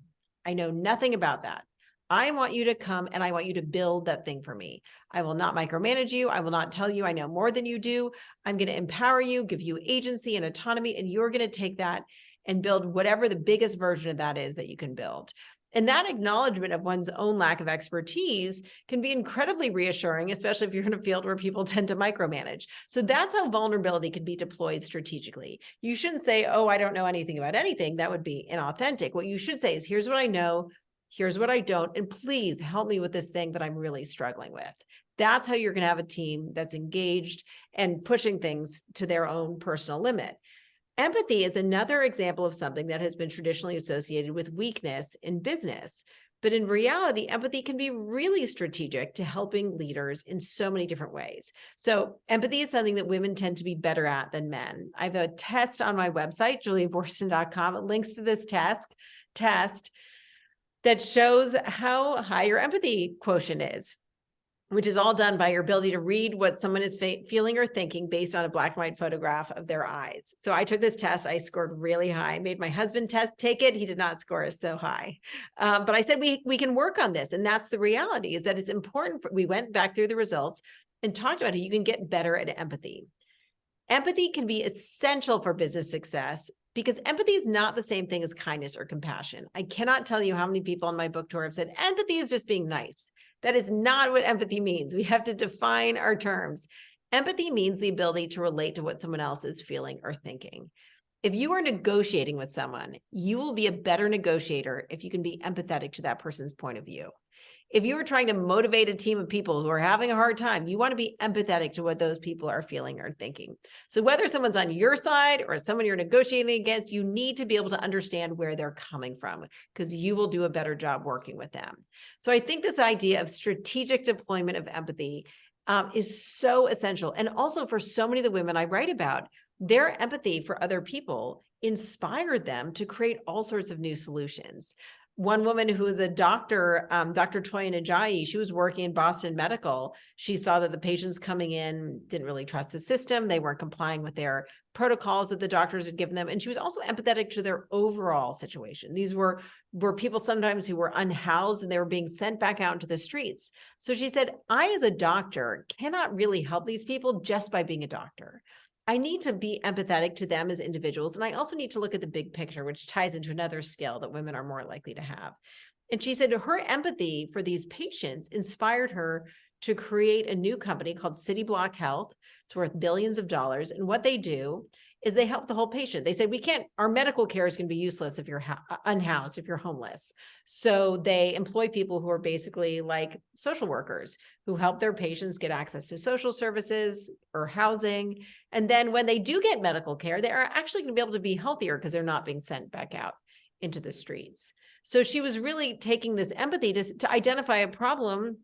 I know nothing about that. I want you to come and I want you to build that thing for me. I will not micromanage you. I will not tell you I know more than you do. I'm going to empower you, give you agency and autonomy, and you're going to take that and build whatever the biggest version of that is that you can build. And that acknowledgement of one's own lack of expertise can be incredibly reassuring, especially if you're in a field where people tend to micromanage. So that's how vulnerability can be deployed strategically. You shouldn't say, oh, I don't know anything about anything. That would be inauthentic. What you should say is, here's what I know, here's what I don't, and please help me with this thing that I'm really struggling with. That's how you're going to have a team that's engaged and pushing things to their own personal limit. Empathy is another example of something that has been traditionally associated with weakness in business. But in reality, empathy can be really strategic to helping leaders in so many different ways. So empathy is something that women tend to be better at than men. I have a test on my website, juliaboorstin.com. It links to this test that shows how high your empathy quotient is, which is all done by your ability to read what someone is feeling or thinking based on a black and white photograph of their eyes. So I took this test. I scored really high. I made my husband take it. He did not score so high. But I said, we can work on this. And that's the reality, is that it's important. We went back through the results and talked about how you can get better at empathy. Empathy can be essential for business success because empathy is not the same thing as kindness or compassion. I cannot tell you how many people on my book tour have said, empathy is just being nice. That is not what empathy means. We have to define our terms. Empathy means the ability to relate to what someone else is feeling or thinking. If you are negotiating with someone, you will be a better negotiator if you can be empathetic to that person's point of view. If you are trying to motivate a team of people who are having a hard time, you want to be empathetic to what those people are feeling or thinking. So whether someone's on your side or someone you're negotiating against, you need to be able to understand where they're coming from, because you will do a better job working with them. So I think this idea of strategic deployment of empathy is so essential. And also for so many of the women I write about, their empathy for other people inspired them to create all sorts of new solutions. One woman who is a doctor, Dr. Toyin Ajayi, she was working in Boston Medical. She saw that the patients coming in didn't really trust the system. They weren't complying with their protocols that the doctors had given them. And she was also empathetic to their overall situation. These were people sometimes who were unhoused and they were being sent back out into the streets. So she said, I, as a doctor, cannot really help these people just by being a doctor. I need to be empathetic to them as individuals. And I also need to look at the big picture, which ties into another skill that women are more likely to have. And she said her empathy for these patients inspired her to create a new company called City Block Health. It's worth billions of dollars. And what they do is they help the whole patient. They said, our medical care is going to be useless if you're unhoused, if you're homeless. So they employ people who are basically like social workers who help their patients get access to social services or housing. And then when they do get medical care, they are actually going to be able to be healthier because they're not being sent back out into the streets. So she was really taking this empathy to identify a problem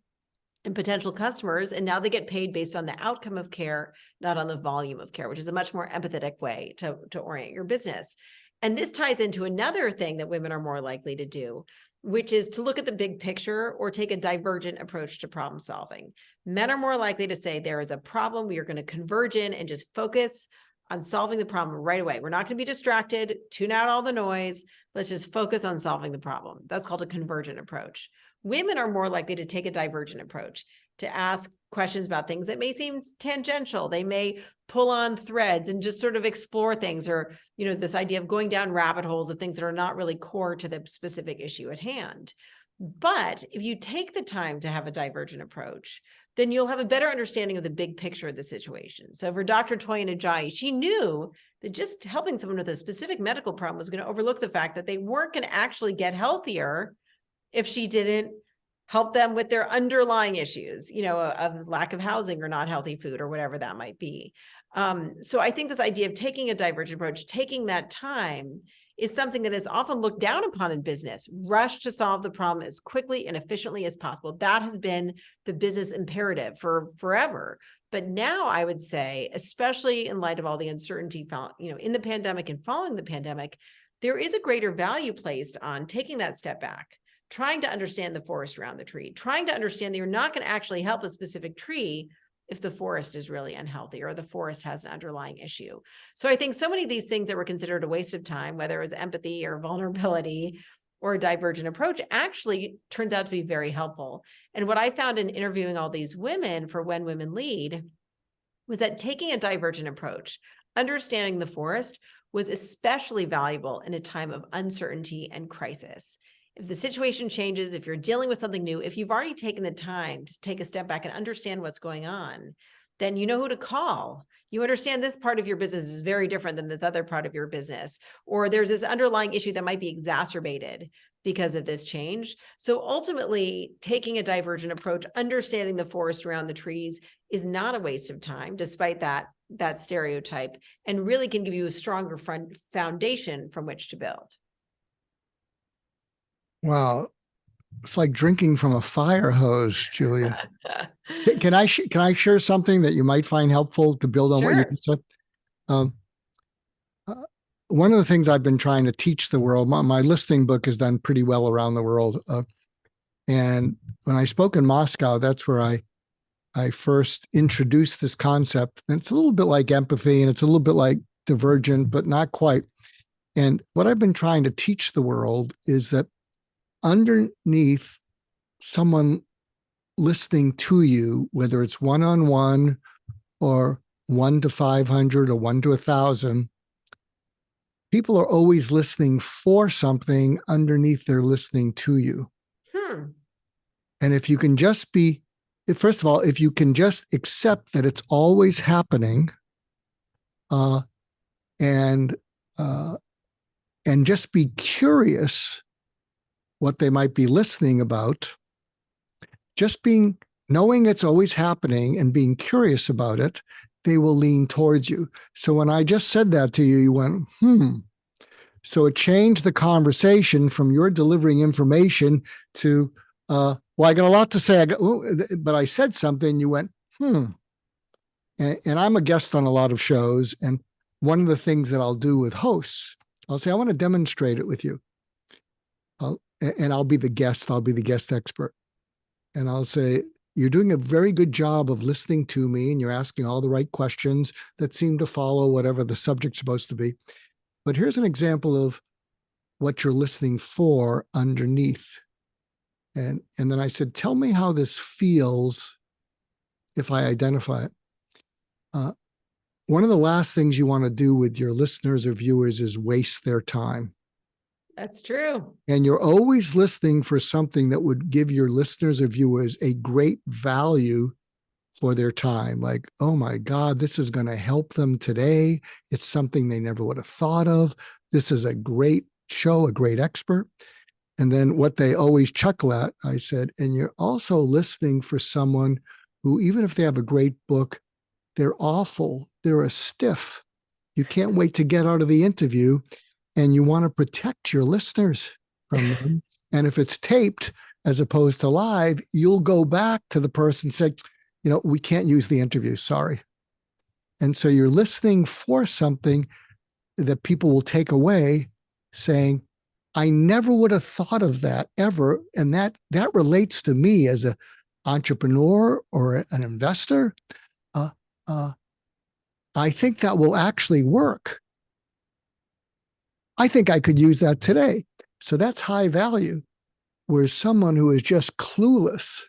and potential customers, and now they get paid based on the outcome of care, not on the volume of care, which is a much more empathetic way to orient your business. And this ties into another thing that women are more likely to do, which is to look at the big picture or take a divergent approach to problem solving. Men are more likely to say there is a problem, we are going to converge in and just focus on solving the problem right away. We're not going to be distracted, tune out all the noise. Let's just focus on solving the problem. That's called a convergent approach. Women are more likely to take a divergent approach, to ask questions about things that may seem tangential. They may pull on threads and just sort of explore things, or, this idea of going down rabbit holes of things that are not really core to the specific issue at hand. But if you take the time to have a divergent approach, then you'll have a better understanding of the big picture of the situation. So for Dr. Toyin Ajayi, she knew that just helping someone with a specific medical problem was going to overlook the fact that they weren't going to actually get healthier if she didn't help them with their underlying issues, of lack of housing or not healthy food or whatever that might be. So I think this idea of taking a divergent approach, taking that time, is something that is often looked down upon in business. Rush to solve the problem as quickly and efficiently as possible. That has been the business imperative for forever. But now I would say, especially in light of all the uncertainty, in the pandemic and following the pandemic, there is a greater value placed on taking that step back, trying to understand the forest around the tree, trying to understand that you're not going to actually help a specific tree if the forest is really unhealthy or the forest has an underlying issue. So I think so many of these things that were considered a waste of time, whether it was empathy or vulnerability or a divergent approach, actually turns out to be very helpful. And what I found in interviewing all these women for When Women Lead was that taking a divergent approach, understanding the forest, was especially valuable in a time of uncertainty and crisis. If the situation changes, if you're dealing with something new, if you've already taken the time to take a step back and understand what's going on, then you know who to call. You understand this part of your business is very different than this other part of your business, or there's this underlying issue that might be exacerbated because of this change. So ultimately, taking a divergent approach, understanding the forest around the trees, is not a waste of time, despite that that stereotype and really can give you a stronger foundation from which to build. Wow. It's like drinking from a fire hose, Julia. Can I share something that you might find helpful to build on what you Sure. said? Um, one of the things I've been trying to teach the world, my listening book has done pretty well around the world. And when I spoke in Moscow, that's where I first introduced this concept. And it's a little bit like empathy, and it's a little bit like divergent, but not quite. And what I've been trying to teach the world is that underneath someone listening to you, whether it's one-on-one or 1 to 500 or 1 to 1,000, people are always listening for something underneath they're listening to you. And if you can just be, first of all, if you can just accept that it's always happening, and just be curious what they might be listening about, just knowing it's always happening and being curious about it, they will lean towards you. So when I just said that to you, you went, So it changed the conversation from your delivering information to, well, I got a lot to say, but I said something, you went, And I'm a guest on a lot of shows. And one of the things that I'll do with hosts, I'll say, I want to demonstrate it with you. And I'll be the guest. I'll be the guest expert. And I'll say, you're doing a very good job of listening to me, and you're asking all the right questions that seem to follow whatever the subject's supposed to be. But here's an example of what you're listening for underneath. And then I said, tell me how this feels if I identify it. One of the last things you want to do with your listeners or viewers is waste their time. That's true. And you're always listening for something that would give your listeners or viewers a great value for their time. Like, oh my God, this is going to help them today. It's something they never would have thought of. This is a great show, a great expert. And then what they always chuckle at, I said, and you're also listening for someone who, even if they have a great book, they're awful. They're a stiff. You can't wait to get out of the interview, and you want to protect your listeners from them. And if it's taped as opposed to live, you'll go back to the person and say, we can't use the interview. Sorry. And so you're listening for something that people will take away saying, I never would have thought of that ever. And that relates to me as an entrepreneur or an investor. I think that will actually work. I think I could use that today. So that's high value. Whereas someone who is just clueless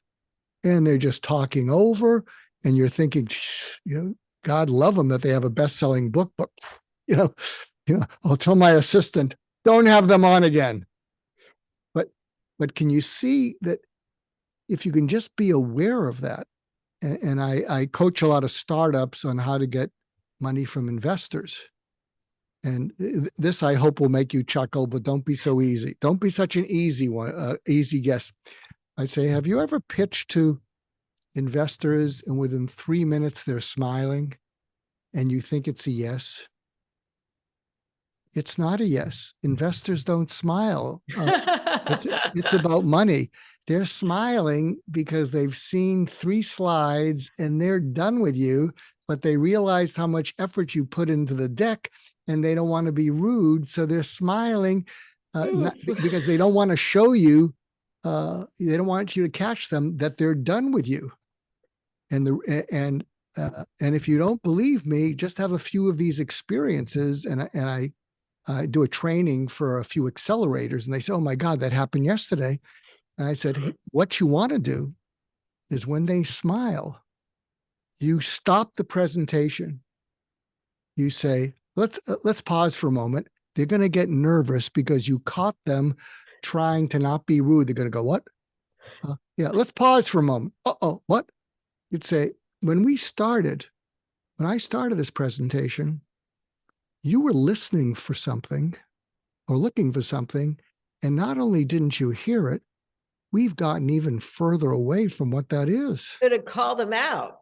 and they're just talking over, and you're thinking, God love them that they have a best-selling book, but I'll tell my assistant, don't have them on again. But can you see that if you can just be aware of that, and I coach a lot of startups on how to get money from investors. And this, I hope, will make you chuckle, but don't be so easy. Don't be such an easy one, easy guess. I say, have you ever pitched to investors and within 3 minutes they're smiling and you think it's a yes? It's not a yes. Investors don't smile. It's about money. They're smiling because they've seen 3 slides and they're done with you, but they realized how much effort you put into the deck and they don't want to be rude. So they're smiling because they don't want to show you, they don't want you to catch them that they're done with you. And if you don't believe me, just have a few of these experiences. And I do a training for a few accelerators, and they say, oh my God, that happened yesterday. And I said, hey, what you want to do is when they smile, you stop the presentation. You say, let's pause for a moment. They're going to get nervous because you caught them trying to not be rude. They're going to go, what? Yeah, let's pause for a moment. Uh-oh, what? You'd say, when I started this presentation, you were listening for something or looking for something. And not only didn't you hear it, we've gotten even further away from what that is. So to call them out.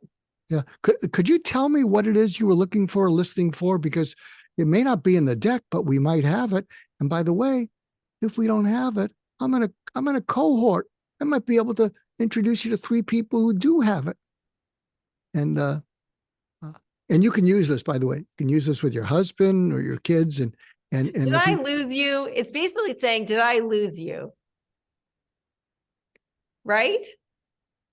Yeah. Could you tell me what it is you were looking for, listening for? Because it may not be in the deck, but we might have it. And by the way, if we don't have it, I'm in a cohort. I might be able to introduce you to 3 people who do have it. Uh, and you can use this, by the way. You can use this with your husband or your kids. And Did I lose you? It's basically saying, did I lose you? Right?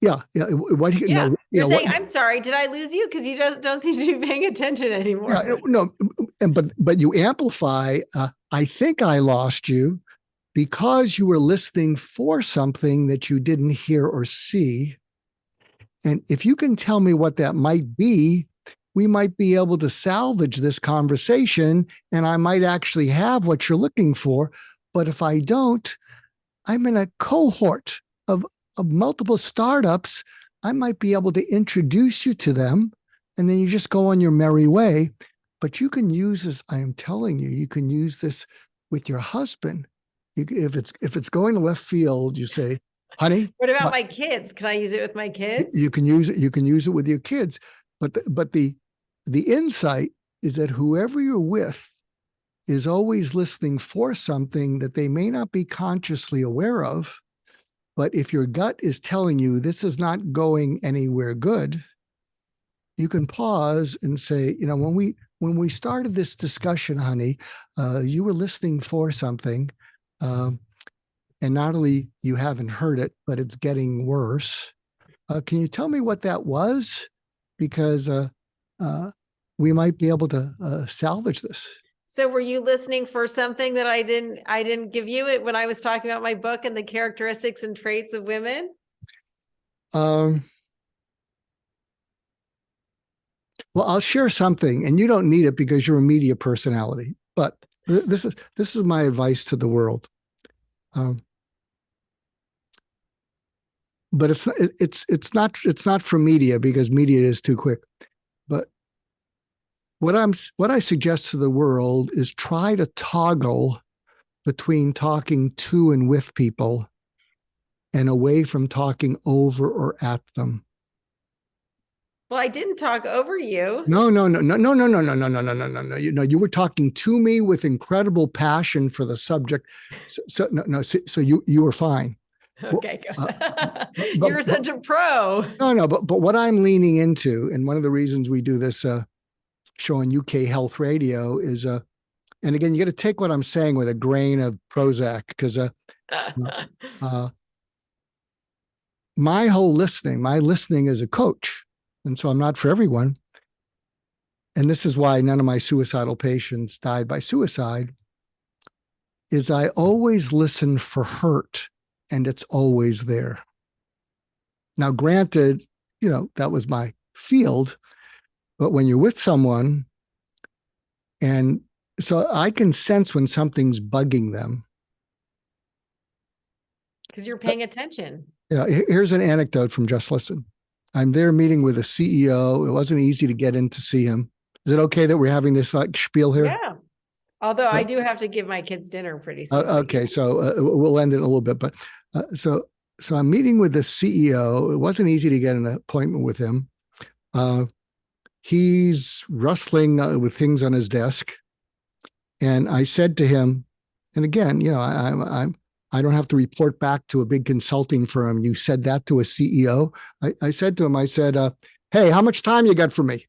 Yeah. Yeah. What do you know? You're saying, I'm sorry, did I lose you? Because you don't seem to be paying attention anymore. Yeah, no, but you amplify. I think I lost you because you were listening for something that you didn't hear or see. And if you can tell me what that might be, we might be able to salvage this conversation, and I might actually have what you're looking for. But if I don't, I'm in a cohort of multiple startups. I might be able to introduce you to them, and then you just go on your merry way. But you can use this. I am telling you, you can use this with your husband. If it's going to left field, you say, honey. What about my kids? Can I use it with my kids? You can use it. You can use it with your kids. But the insight is that whoever you're with is always listening for something that they may not be consciously aware of. But if your gut is telling you this is not going anywhere good, you can pause and say, when we started this discussion, honey, you were listening for something. And not only you haven't heard it, but it's getting worse. Can you tell me what that was? Because we might be able to salvage this. So were you listening for something that I didn't give you it when I was talking about my book and the characteristics and traits of women? Well, I'll share something, and you don't need it because you're a media personality. But this is my advice to the world. But it's not for media because media is too quick. But what I suggest to the world is try to toggle between talking to and with people and away from talking over or at them. Well, I didn't talk over you. No. You were talking to me with incredible passion for the subject. So you were fine. Okay, good. You're such a pro. But what I'm leaning into, and one of the reasons we do this show on UK Health Radio is, and again, you got to take what I'm saying with a grain of Prozac, because my listening is a coach. And so I'm not for everyone. And this is why none of my suicidal patients died by suicide, is I always listen for hurt, and it's always there. Now, granted, that was my field, but when you're with someone, and so I can sense when something's bugging them. Because you're paying attention. Yeah. Here's an anecdote from Just Listen. I'm there meeting with a CEO. It wasn't easy to get in to see him. Is it okay that we're having this spiel here? Yeah. Although I do have to give my kids dinner pretty soon. Okay. So we'll end it in a little bit. But so I'm meeting with the CEO. It wasn't easy to get an appointment with him. He's rustling with things on his desk. And I said to him, and again, I don't have to report back to a big consulting firm. You said that to a CEO. I said to him, hey, how much time you got for me?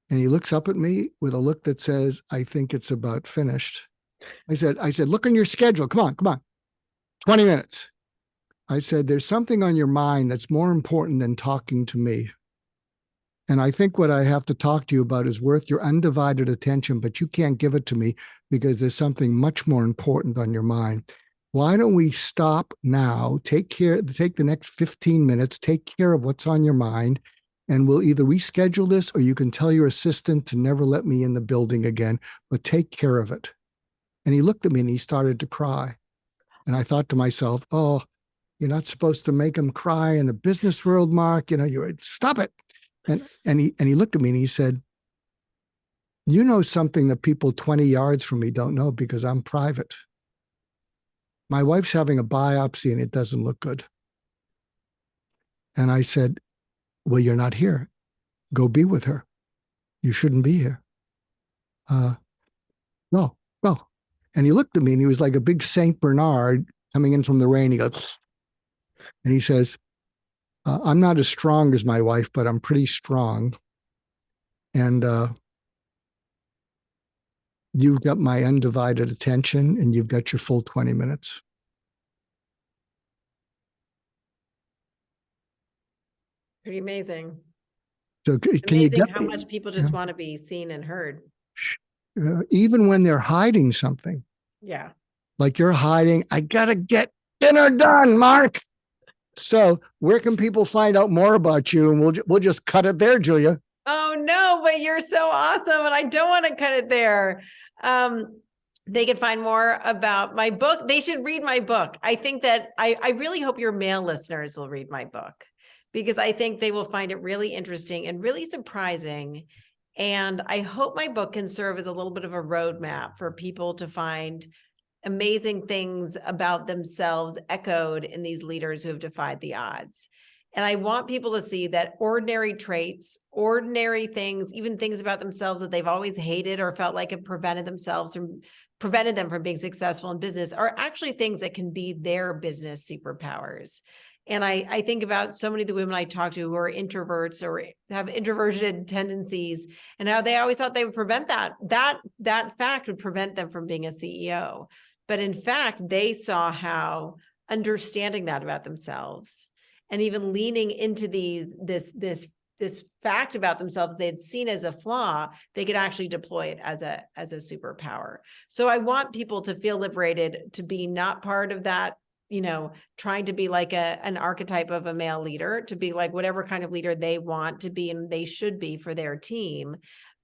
And he looks up at me with a look that says, I think it's about finished. I said, look on your schedule. Come on. 20 minutes. I said, there's something on your mind that's more important than talking to me. And I think what I have to talk to you about is worth your undivided attention, but you can't give it to me because there's something much more important on your mind. Why don't we stop now, take the next 15 minutes, take care of what's on your mind, and we'll either reschedule this or you can tell your assistant to never let me in the building again, but take care of it. And he looked at me and he started to cry. And I thought to myself, oh, you're not supposed to make him cry in the business world, Mark. Stop it. And he looked at me and he said, you know something that people 20 yards from me don't know because I'm private. My wife's having a biopsy and it doesn't look good. And I said, Well, you're not here. Go be with her. You shouldn't be here. No, no. And he looked at me and he was like a big Saint Bernard coming in from the rain. He goes, and he says, I'm not as strong as my wife, but I'm pretty strong. And you've got my undivided attention and you've got your full 20 minutes. Pretty amazing. So can Amazing you get how much people just want to be seen and heard. Even when they're hiding something. Yeah. Like you're hiding, I got to get dinner done, Mark. So where can people find out more about you? And we'll just cut it there, Julia. Oh, no, but you're so awesome. And I don't want to cut it there. They can find more about my book. They should read my book. I think that I really hope your male listeners will read my book, because I think they will find it really interesting and really surprising. And I hope my book can serve as a little bit of a roadmap for people to find amazing things about themselves echoed in these leaders who have defied the odds. And I want people to see that ordinary traits, ordinary things, even things about themselves that they've always hated or felt like have prevented them from being successful in business, are actually things that can be their business superpowers. And I think about so many of the women I talk to who are introverts or have introverted tendencies, and how they always thought they would prevent that fact would prevent them from being a CEO. But in fact, they saw how understanding that about themselves and even leaning into this fact about themselves they'd seen as a flaw, they could actually deploy it as a superpower. So I want people to feel liberated to be not part of that, trying to be like an archetype of a male leader, to be like whatever kind of leader they want to be and they should be for their team.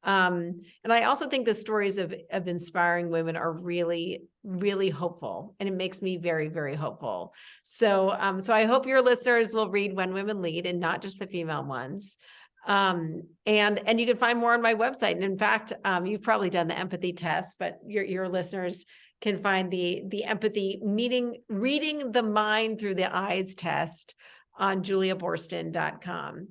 And I also think the stories of inspiring women are really, really hopeful, and it makes me very, very hopeful. So I hope your listeners will read When Women Lead, and not just the female ones. And you can find more on my website. And in fact, you've probably done the empathy test, but your listeners can find the empathy reading the mind through the eyes test on juliaboorstin.com.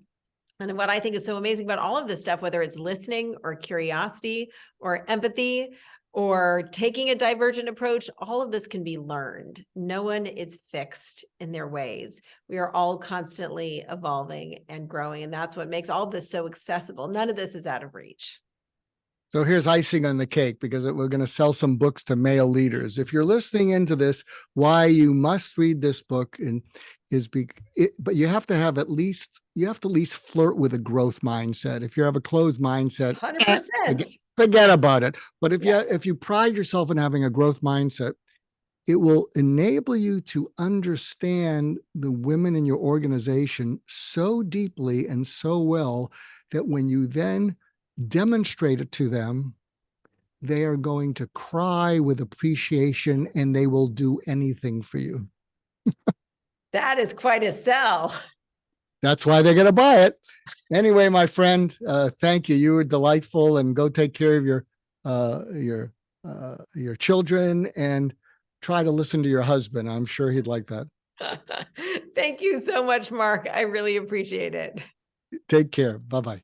And what I think is so amazing about all of this stuff, whether it's listening or curiosity or empathy or taking a divergent approach, all of this can be learned. No one is fixed in their ways. We are all constantly evolving and growing. And that's what makes all of this so accessible. None of this is out of reach. So here's icing on the cake, because we're going to sell some books to male leaders. If you're listening into this, why you must read this book but you have to at least flirt with a growth mindset. If you have a closed mindset, 100%. Forget about it. But if you pride yourself in having a growth mindset, it will enable you to understand the women in your organization so deeply and so well that when you then demonstrate it to them, they are going to cry with appreciation and they will do anything for you. That is quite a sell. That's why they're going to buy it. Anyway, my friend, thank you. You were delightful, and go take care of your children and try to listen to your husband. I'm sure he'd like that. Thank you so much, Mark. I really appreciate it. Take care. Bye-bye.